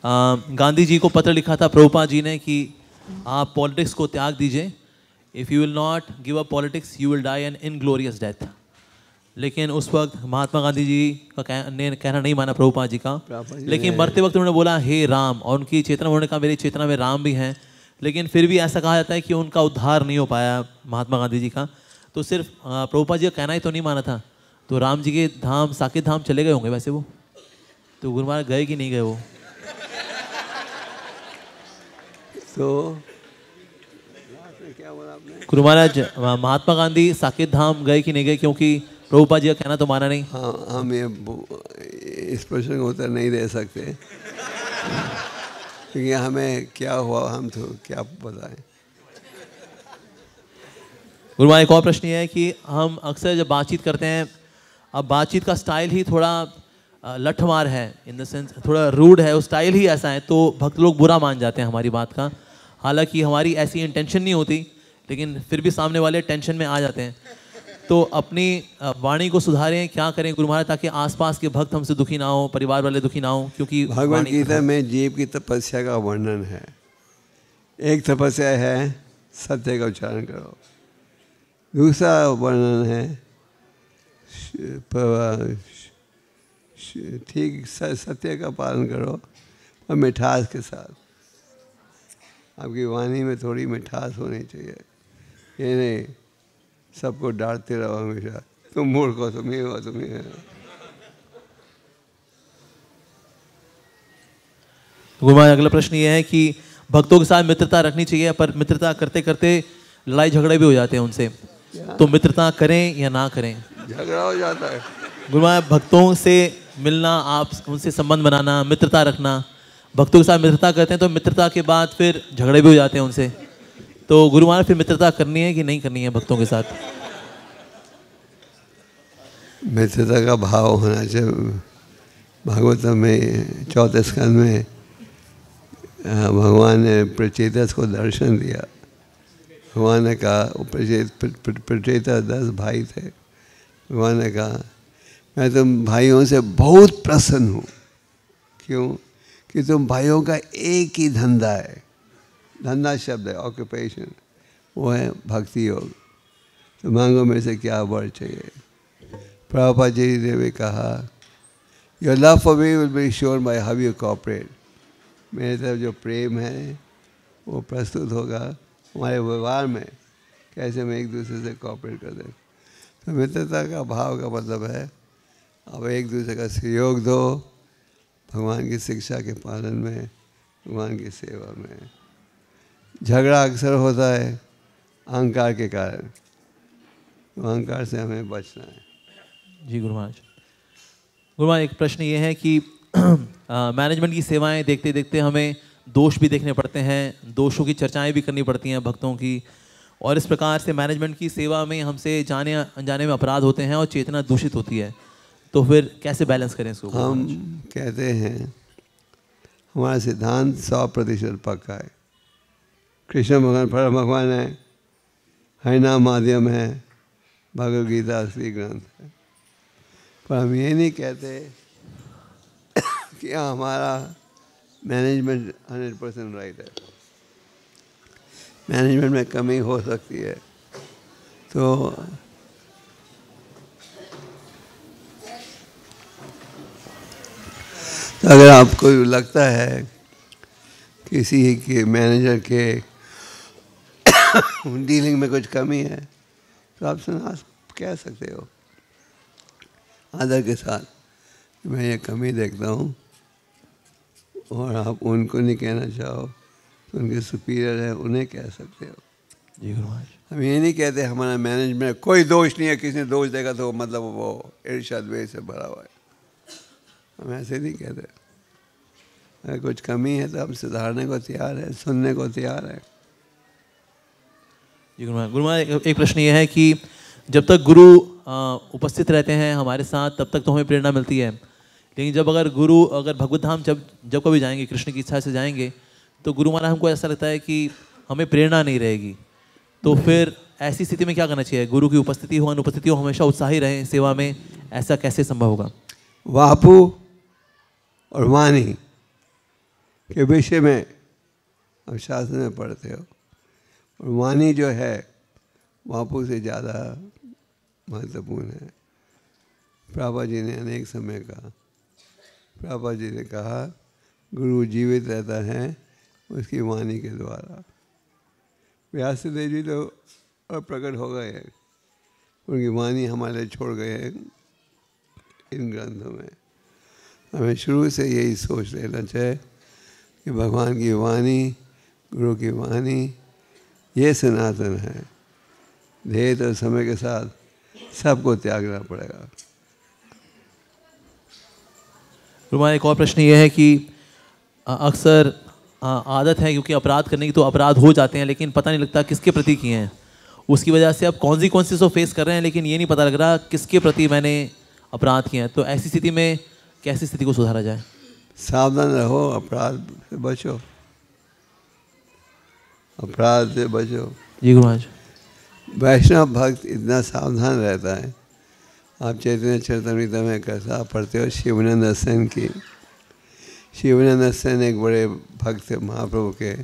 गांधी जी को पत्र लिखा था प्रभुपाद जी ने कि आप पॉलिटिक्स को त्याग दीजिए, if you will not give up politics you will die an inglorious death. लेकिन उस वक्त महात्मा गांधी जी का ने कहना नहीं माना प्रभुपाद जी का, लेकिन मरते वक्त उन्होंने बोला हे राम, और उनकी चेतना उन्होंने कहा मेरी चेतना में राम भी हैं। लेकिन फिर भी ऐसा कहा जाता है कि उनका उद्धार नहीं हो पाया महात्मा गांधी जी का। तो सिर्फ प्रभुपाद जी का कहना ही तो नहीं माना था, तो राम जी के धाम साकेत धाम चले गए होंगे वैसे वो। तो गुरु महाराज गए कि नहीं गए वो? तो क्या बोला आपने? गुरु महाराज, महात्मा गांधी साकेत धाम गए कि नहीं गए, क्योंकि प्रभुपाद जी का कहना तो माना नहीं। हाँ, हम ये इस प्रश्न का उत्तर नहीं दे सकते क्योंकि हमें क्या हुआ हम तो क्या बताएं। गुरु महाराज, एक और प्रश्न ये है कि हम अक्सर जब बातचीत करते हैं, अब बातचीत का स्टाइल ही थोड़ा लठमार है, इन द सेंस थोड़ा रूड है, उस स्टाइल ही ऐसा है, तो भक्त लोग बुरा मान जाते हैं हमारी बात का। हालांकि हमारी ऐसी इंटेंशन नहीं होती, लेकिन फिर भी सामने वाले टेंशन में आ जाते हैं। तो अपनी वाणी को सुधारें, क्या करें गुरु महाराज, ताकि आसपास के भक्त हमसे दुखी ना हो, परिवार वाले दुखी ना हो? क्योंकि भगवद गीता में जीव की तपस्या का वर्णन है। एक तपस्या है सत्य का उच्चारण करो, दूसरा वर्णन है ठीक सत्य का पालन करो और मिठास के साथ। आपकी वाणी में थोड़ी मिठास होनी चाहिए, ये नहीं सबको डांटते रहो हमेशा, तुम मूर्ख हो, तुम ही हो, तुम ही हो। गुरु महाराज, अगला प्रश्न ये है कि भक्तों के साथ मित्रता रखनी चाहिए, पर मित्रता करते करते लड़ाई झगड़े भी हो जाते हैं उनसे, तो मित्रता करें या ना करें? झगड़ा हो जाता है। गुरु महाराज, भक्तों से मिलना, आप उनसे संबंध बनाना, मित्रता रखना, भक्तों के साथ मित्रता करते हैं तो मित्रता के बाद फिर झगड़े भी हो जाते हैं उनसे, तो गुरु महाराज फिर मित्रता करनी है कि नहीं करनी है भक्तों के साथ? मित्रता का भाव होना चाहिए। भागवतम में 4 स्कंद में भगवान ने प्रचेतस को दर्शन दिया। भगवान ने कहा, प्रचेतस 10 भाई थे। भगवान ने कहा मैं तुम भाइयों से बहुत प्रसन्न हूँ। क्यों? कि तुम भाइयों का एक ही धंधा है, धंधा शब्द है ऑक्यूपेशन, वो है भक्ति योग। तो मांगो मेरे से क्या वर चाहिए। प्रभुपाद जी ने भी कहा your love for me will be shown by how you cooperate. मेरे तरफ जो प्रेम है वो प्रस्तुत होगा हमारे व्यवहार में, कैसे हम एक दूसरे से कोऑपरेट कर दें। तो मित्रता का भाव का मतलब है अब एक दूसरे का सहयोग दो भगवान की शिक्षा के पालन में, भगवान की सेवा में। झगड़ा अक्सर होता है अहंकार के कारण, तो अहंकार से हमें बचना है। जी गुरु महाराज। गुरु महाराज, एक प्रश्न ये है कि मैनेजमेंट की सेवाएं देखते देखते हमें दोष भी देखने पड़ते हैं, दोषों की चर्चाएं भी करनी पड़ती हैं भक्तों की, और इस प्रकार से मैनेजमेंट की सेवा में हमसे जाने अनजाने में अपराध होते हैं और चेतना दूषित होती है, तो फिर कैसे बैलेंस करें इसको? हम कहते हैं हमारा सिद्धांत 100% पक्का है। कृष्ण भगवान परम भगवान है, हरिनाम माध्यम है, भगवद गीता असली ग्रंथ है। पर हम ये नहीं कहते कि हमारा मैनेजमेंट 100% राइट है। मैनेजमेंट में कमी हो सकती है, तो अगर आपको लगता है किसी के मैनेजर के डीलिंग में कुछ कमी है तो आप कह सकते हो आदर के साथ, मैं ये कमी देखता हूँ, और आप उनको नहीं कहना चाहो तो उनके सुपीरियर है उन्हें कह सकते हो। जी गुरु महाराज। हम ये नहीं कहते हमारा मैनेजमेंट कोई दोष नहीं है, किसी ने दोष देगा तो मतलब वो ईर्ष्या द्वेष से भरा हुआ है, हम ऐसे नहीं कहते। अगर कुछ कमी है तो हम सुधारने को तैयार है, सुनने को तैयार है। जी गुरु महाराज। गुरु महाराज, एक प्रश्न ये है कि जब तक गुरु उपस्थित रहते हैं हमारे साथ तब तक तो हमें प्रेरणा मिलती है, लेकिन जब अगर गुरु अगर भगवत धाम जब कभी जाएंगे, कृष्ण की इच्छा से जाएंगे, तो गुरु महाराज हमको ऐसा लगता है कि हमें प्रेरणा नहीं रहेगी, तो फिर ऐसी स्थिति में क्या करना चाहिए? गुरु की उपस्थिति हो अनुपस्थिति हो, हमेशा उत्साही रहें सेवा में, ऐसा कैसे संभव होगा? वापु और वाणी के विषय में अब शास्त्र में पढ़ते हो, और वाणी जो है वापु से ज़्यादा महत्वपूर्ण है। प्रभुपाद जी ने अनेक समय कहा, प्रभुपाद जी ने कहा गुरु जीवित रहता है उसकी वाणी के द्वारा। व्यास देव जी तो अब प्रकट हो गए हैं, उनकी वाणी हमारे छोड़ गए हैं इन ग्रंथों में। हमें शुरू से यही सोच लेना चाहिए कि भगवान की वाणी गुरु की वाणी ये सनातन है। देह तो समय के साथ सबको त्यागना पड़ेगा। हमारा एक और प्रश्न ये है कि अक्सर आदत है, क्योंकि अपराध करने की तो अपराध हो जाते हैं, लेकिन पता नहीं लगता किसके प्रति किए हैं। उसकी वजह से अब कौन सी फेस कर रहे हैं, लेकिन ये नहीं पता लग रहा किसके प्रति मैंने अपराध किए हैं। तो ऐसी स्थिति में कैसी स्थिति को सुधारा जाए? सावधान रहो, अपराध से बचो, अपराध से बचो। जी गुरु महाराज। वैष्णव भक्त इतना सावधान रहता है। आप चैतन्य चरितमृत में कथा पढ़ते हो शिवानंद सेन की। शिवानंद सेन एक बड़े भक्त थे महाप्रभु के,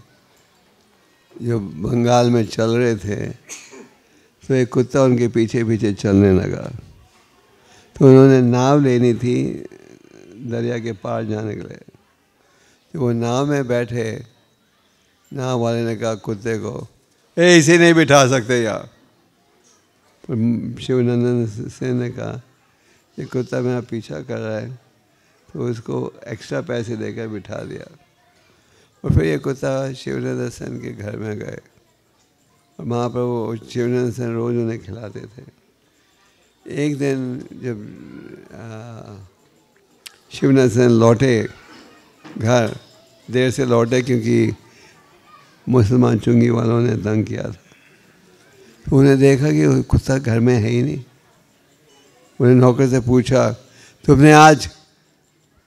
जो बंगाल में चल रहे थे, तो एक कुत्ता उनके पीछे पीछे चलने लगा। तो उन्होंने नाव लेनी थी दरिया के पार जाने के लिए। तो वो नाव में बैठे, नाव वाले ने कहा कुत्ते को, इसे नहीं बिठा सकते यार। तो शिवानंद सेन ने कहा ये कुत्ता मेरा पीछा कर रहा है, तो उसको एक्स्ट्रा पैसे देकर बिठा दिया। और फिर ये कुत्ता शिवानंद सेन के घर में गए, और महाप्रभु शिवानंद सेन रोज़ उन्हें खिलाते थे। एक दिन जब शिवानंद सेन लौटे घर, देर से लौटे क्योंकि मुसलमान चुंगी वालों ने तंग किया था, तो उन्हें देखा कि कुत्ता घर में है ही नहीं। उन्हें नौकर से पूछा, तुमने आज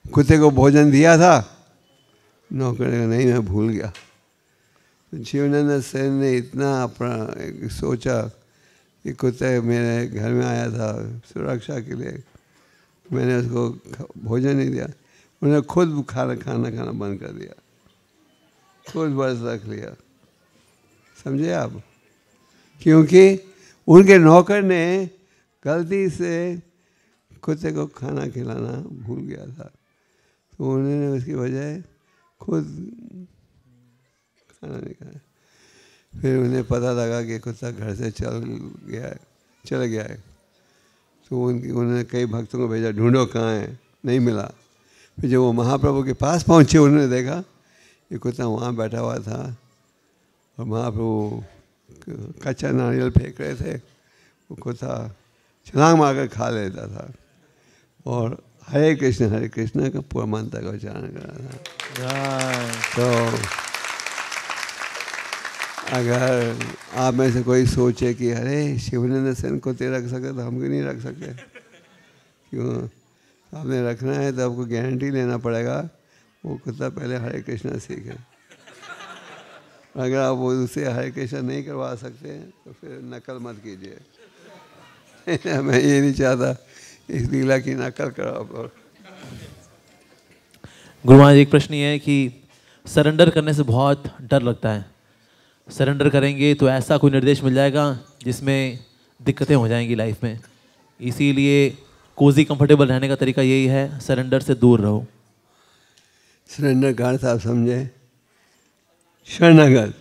कुत्ते को भोजन दिया था? नौकर ने कहा नहीं, मैं भूल गया। तो शिवानंद सेन ने इतना अपना सोचा कि कुत्ता मेरे घर में आया था सुरक्षा के लिए, मैंने उसको भोजन नहीं दिया। उन्होंने खुद खाना बंद कर दिया, खुद बस रख लिया। समझे आप? क्योंकि उनके नौकर ने गलती से कुत्ते को खाना खिलाना भूल गया था, तो उन्होंने उसकी वजह खुद खाना नहीं खाया। फिर उन्हें पता लगा कि कुत्ता घर से चल गया है। तो उन्होंने कई भक्तों को भेजा, ढूंढो कहाँ है, नहीं मिला। फिर जब वो महाप्रभु के पास पहुँचे, उन्होंने देखा ये कुत्ता वहाँ बैठा हुआ था, और महाप्रभु कच्चा नारियल फेंक रहे थे, वो कुत्ता छलांग मारकर खा लेता था, और हरे कृष्ण का पूरा मंत्र का उच्चारण कर रहा था। तो अगर आप में से कोई सोचे कि अरे शिवानंद सेन को ते रख सकते तो हम क्यों नहीं रख सकते? क्यों? आपने रखना है तो आपको गारंटी लेना पड़ेगा वो कुत्ता पहले हरे कृष्ण सीखे। अगर आप वो उसे हरे कृष्ण नहीं करवा सकते तो फिर नकल मत कीजिए। मैं ये नहीं चाहता इस लीला की नकल करो आप लोग। गुरु महाराज, एक प्रश्न ये है कि सरेंडर करने से बहुत डर लगता है। सरेंडर करेंगे तो ऐसा कोई निर्देश मिल जाएगा जिसमें दिक्कतें हो जाएंगी लाइफ में, इसीलिए कोजी कंफर्टेबल रहने का तरीका यही है, सरेंडर से दूर रहो। सरेंडर का अर्थ आप समझे? शरणागत,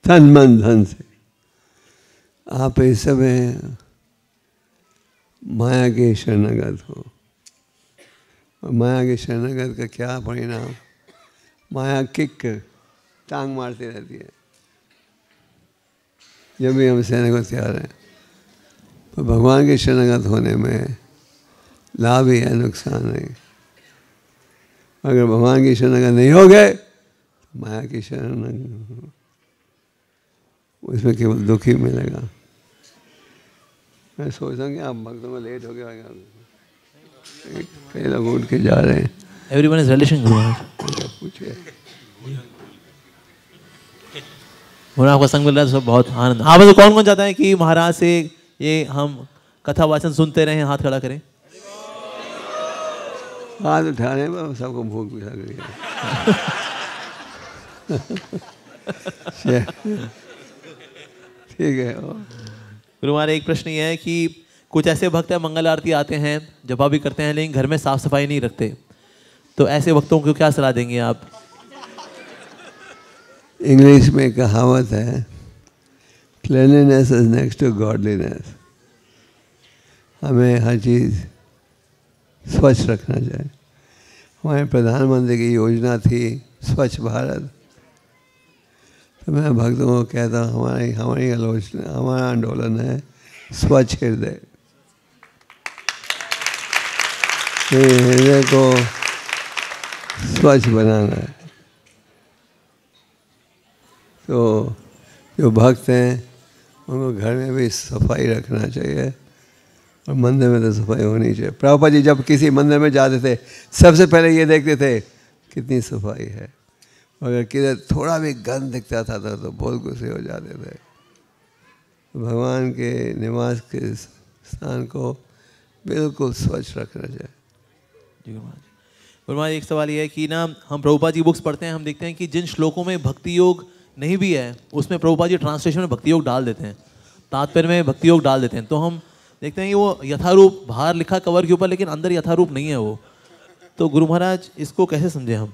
तन मन धन से। आप इस समय माया के शरणागत हो, और माया के शरणागत का क्या परिणाम? माया किक टांग मारती रहती है जब भी हम सहने को तैयार हैं। तो भगवान के शरणागत होने में लाभ ही है, नुकसान नहीं। अगर भगवान की शरणागत नहीं हो गए, माया की शरण, उसमें केवल दुख ही मिलेगा। मैं सोचता हूँ कि आप भक्तों में लेट हो गया, कई लोग उठ के जा रहे हैं। Everyone is relation Guru Maharaj. पूछिए। आपका संग मिल रहा है तो सब बहुत आनंद। आप में कौन कौन चाहता है कि महाराज से ये हम कथा वाचन सुनते रहे? हाथ खड़ा करें। हाथ उठा रहे हैं, सबको भूख भी लग रही है। ठीक है। गुरु महाराज, एक प्रश्न ये है कि कुछ ऐसे भक्त हैं मंगल आरती आते हैं, जपा भी करते हैं, लेकिन घर में साफ सफाई नहीं रखते, तो ऐसे भक्तों को क्या सलाह देंगे आप? इंग्लिश में कहावत है, cleanliness is next to godliness. हमें हर चीज़ स्वच्छ रखना चाहिए। हमारे प्रधानमंत्री की योजना थी स्वच्छ भारत। तो मैं भक्तों को कहता हूँ हमारी आलोचना, हमारा आंदोलन है स्वच्छ हृदय। हृदय को स्वच्छ बनाना है। तो जो भक्त हैं उनको घर में भी सफाई रखना चाहिए और मंदिर में तो सफाई होनी चाहिए। प्रभुपाद जी जब किसी मंदिर में जाते थे सबसे पहले ये देखते थे कितनी सफाई है। अगर किधर थोड़ा भी गंद दिखता था तो बहुत गुस्से हो जाते थे। भगवान के निवास के स्थान को बिल्कुल स्वच्छ रखना चाहिए। जी गुरु महाराज, एक सवाल ये है कि ना हम प्रभुपाद जी बुक्स पढ़ते हैं, हम देखते हैं कि जिन श्लोकों में भक्ति योग नहीं भी है उसमें प्रभुपाद जी ट्रांसलेशन में भक्ति योग डाल देते हैं, तात्पर्य में भक्ति योग डाल देते हैं। तो हम देखते हैं कि वो यथारूप बाहर लिखा कवर के ऊपर, लेकिन अंदर यथारूप नहीं है वो। तो गुरु महाराज इसको कैसे समझे हम?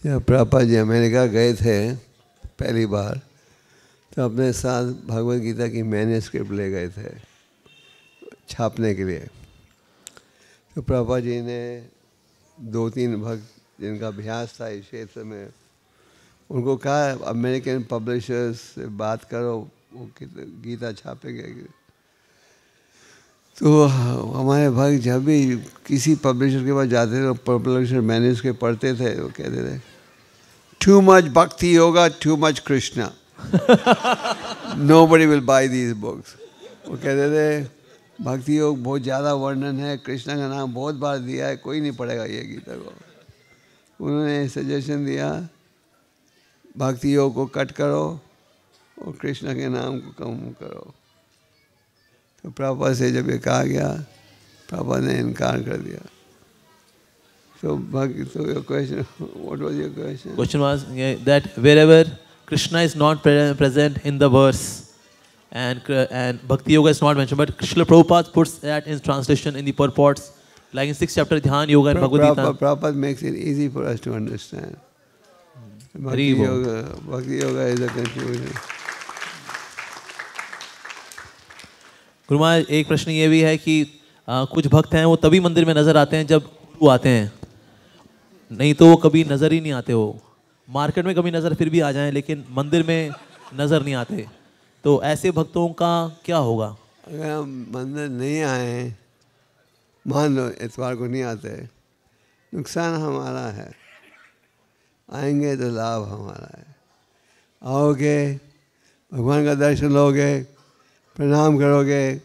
प्रभुपाद जी अमेरिका गए थे पहली बार, तो अपने साथ भगवद गीता की मैन्युस्क्रिप्ट ले गए थे छापने के लिए। तो प्रभुपाद जी ने 2-3 भक्त जिनका अभ्यास था इस क्षेत्र में, उनको कहा अमेरिकन पब्लिशर्स से बात करो, वो गीता छापेंगे। तो हमारे भक्त जब भी किसी पब्लिशर के पास जाते थे तो पब्लिशर मैन्युस्क्रिप्ट पढ़ते थे, वो कहते थे टू मच भक्ति yoga, too much Krishna, nobody will buy these books. वो कहते थे भक्ति योग बहुत ज़्यादा वर्णन है, कृष्णा का नाम बहुत बार दिया है, कोई नहीं पढ़ेगा ये गीता को। उन्होंने सजेशन दिया भक्ति योग को कट करो और कृष्णा के नाम को कम करो। तो प्रभुपाद से जब ये कहा गया, प्रभुपाद ने इनकार कर दिया। So your question, what was your question? Question was that wherever Krishna is not present in the verse and Bhakti Yoga is not mentioned, but Srila Prabhupada puts that in translation in the purports, like in 6th chapter Dhyan Yoga and Bhagavad Gita. Prabhupada makes it easy for us to understand. Bhakti Yoga is a confusion. Guru Maharaj, एक प्रश्न ये भी है कि कुछ भक्त हैं वो तभी मंदिर में नजर आते हैं जब गुरु आते हैं, नहीं तो वो कभी नजर ही नहीं आते। हो मार्केट में कभी नजर फिर भी आ जाएं, लेकिन मंदिर में नजर नहीं आते। तो ऐसे भक्तों का क्या होगा? अगर हम मंदिर नहीं आए, मान लो इतवार को नहीं आते, नुकसान हमारा है, आएंगे तो लाभ हमारा है। आओगे, भगवान का दर्शन लोगे, प्रणाम करोगे,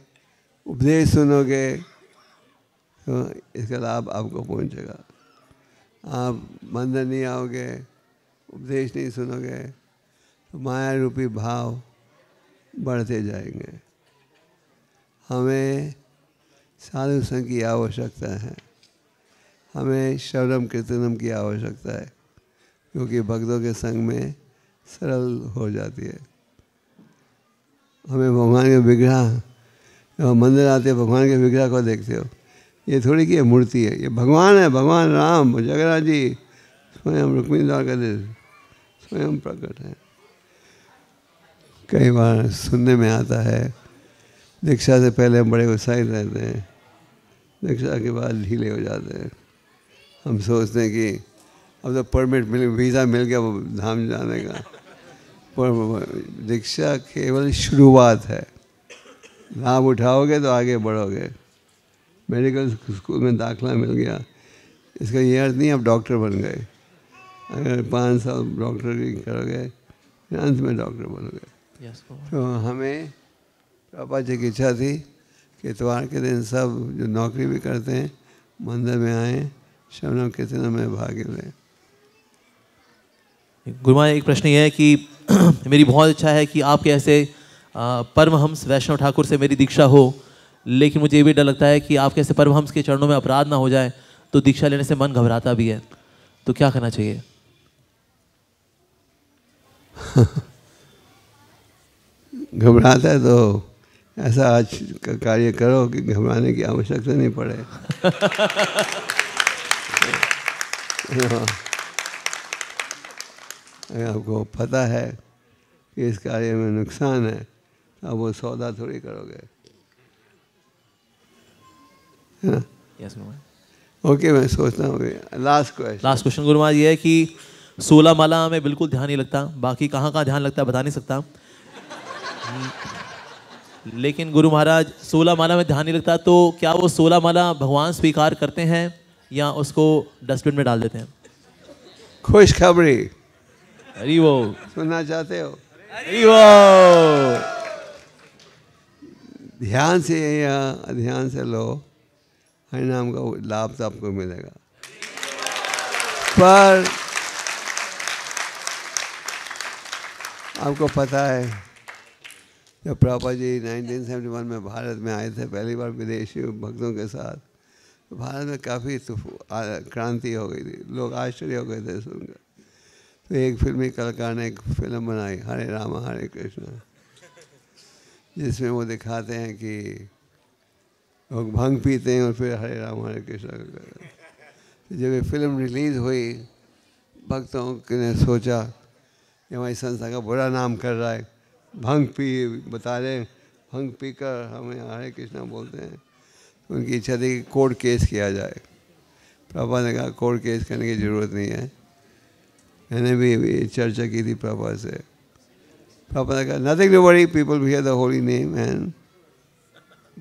उपदेश सुनोगे, तो इसका लाभ आपको पहुंचेगा। आप मंदिर नहीं आओगे, उपदेश नहीं सुनोगे, तो माया रूपी भाव बढ़ते जाएंगे। हमें साधु संग की आवश्यकता है, हमें श्रवणम कीर्तनम की आवश्यकता है, क्योंकि भक्तों के संग में सरल हो जाती है। हमें भगवान के विग्रह, जब मंदिर आते हो भगवान के विग्रह को देखते हो, ये थोड़ी कि ये मूर्ति है, ये भगवान है, भगवान राम जगन्नाथ जी स्वयं रुक्मिणी द्वारकाधीश स्वयं प्रकट है। कई बार सुनने में आता है दीक्षा से पहले हम बड़े उत्साहित रहते हैं, दीक्षा के बाद ढीले हो जाते हैं। हम सोचते हैं कि अब तो परमिट मिल, वीज़ा मिल गया वो धाम जाने का, पर दीक्षा केवल शुरुआत है। लाभ उठाओगे तो आगे बढ़ोगे। मेडिकल स्कूल में दाखला मिल गया, इसका ये अर्थ नहीं आप डॉक्टर बन गए। अगर 5 साल डॉक्टरी करोगे अंत में डॉक्टर बनोगे। तो हमें पापा जी की इच्छा थी कि इतवार के दिन सब जो नौकरी भी करते हैं मंदिर में आए, श्रवण कीर्तन में भाग लें। गुरु महाराज, एक प्रश्न ये है कि मेरी बहुत इच्छा है कि आपके ऐसे परमहंस वैष्णव ठाकुर से मेरी दीक्षा हो, लेकिन मुझे ये भी डर लगता है कि आपके ऐसे परमहंस के चरणों में अपराध ना हो जाए, तो दीक्षा लेने से मन घबराता भी है। तो क्या करना चाहिए? घबराता है तो ऐसा आज का कार्य करो कि घबराने की आवश्यकता नहीं पड़े। अगर आपको पता है कि इस कार्य में नुकसान है, अब वो सौदा थोड़ी करोगे। Yes, ओके, मैं सोचता हूँ लास्ट क्वेश्चन। गुरु महाराज ये है कि 16 माला में बिल्कुल ध्यान नहीं लगता, बाकी कहाँ कहाँ ध्यान लगता है बता नहीं सकता। लेकिन गुरु महाराज 16 माला में ध्यान नहीं लगता, तो क्या वो 16 माला भगवान स्वीकार करते हैं या उसको डस्टबिन में डाल देते हैं? खुशखबरी अरे वो सुनना चाहते हो? अरे वो ध्यान से या अध्यान से लो, हरि नाम का लाभ तो आपको मिलेगा। पर आपको पता है जब प्रभुपाद जी 1971 में भारत में आए थे पहली बार विदेशी भक्तों के साथ, तो भारत में काफ़ी क्रांति हो गई थी, लोग आश्चर्य हो गए थे सुनकर। तो एक फिल्मी कलाकार ने एक फिल्म बनाई हरे राम हरे कृष्ण, जिसमें वो दिखाते हैं कि लोग भांग पीते हैं और फिर हरे राम हरे कृष्ण करते हैं। तो जब ये फिल्म रिलीज़ हुई, भक्तों ने सोचा कि हमारी संस्था का बुरा नाम कर रहा है, भांग पी बता रहे हैं, भांग पी कर हमें हरे कृष्णा बोलते हैं। उनकी इच्छा थी कि कोर्ट केस किया जाए। प्रभुपाद ने कहा कोर्ट केस करने की ज़रूरत नहीं है। मैंने भी चर्चा की थी प्रभुपाद से। प्रभुपाद ने कहा nothing to worry, people hear the holy name and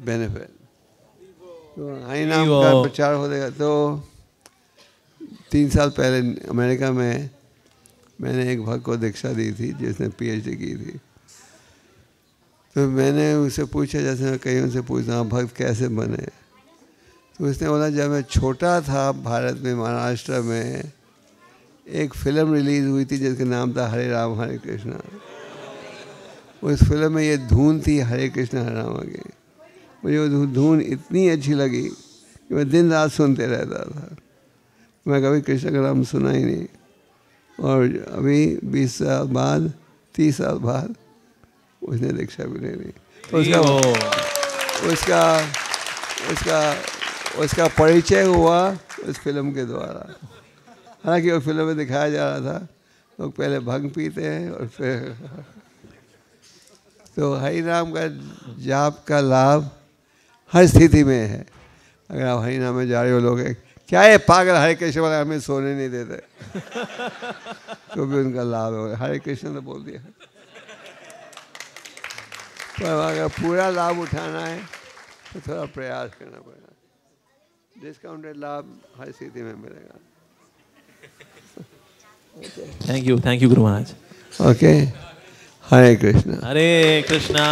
benefit. तो हरि नाम का प्रचार हो जाएगा। तो 3 साल पहले अमेरिका में मैंने एक भक्त को दीक्षा दी थी जिसने PhD की थी। तो मैंने उससे पूछा, जैसे मैं कहीं उनसे पूछता हूँ भक्त कैसे बने, तो उसने बोला जब मैं छोटा था भारत में महाराष्ट्र में एक फिल्म रिलीज़ हुई थी जिसका नाम था हरे राम हरे कृष्णा। उस फिल्म में ये धुन थी हरे कृष्णा हरे राम की। मुझे वो धुन इतनी अच्छी लगी कि मैं दिन रात सुनते रहता था। मैं कभी कृष्ण का नाम सुना ही नहीं। और अभी 20 साल बाद 30 साल बाद उसने दीक्षा भी ले ली। तो उसका परिचय हुआ उस फिल्म के द्वारा। हालांकि उस फिल्म में दिखाया जा रहा था लोग पहले भंग पीते हैं और फिर तो हरि नाम का जाप का लाभ हर स्थिति में है। अगर आप हरि नाम में जा रहे हो, लोग क्या है पागल हरे कृष्ण वाले हमें सोने नहीं देते तो भी उनका लाभ हो। हरे कृष्ण तो बोल दिया, पर अगर पूरा लाभ उठाना है तो थोड़ा प्रयास करना पड़ेगा। डिस्काउंटेड लाभ हर स्थिति में मिलेगा। Thank you Guru Maharaj. Okay, Hare Krishna. Hare Krishna.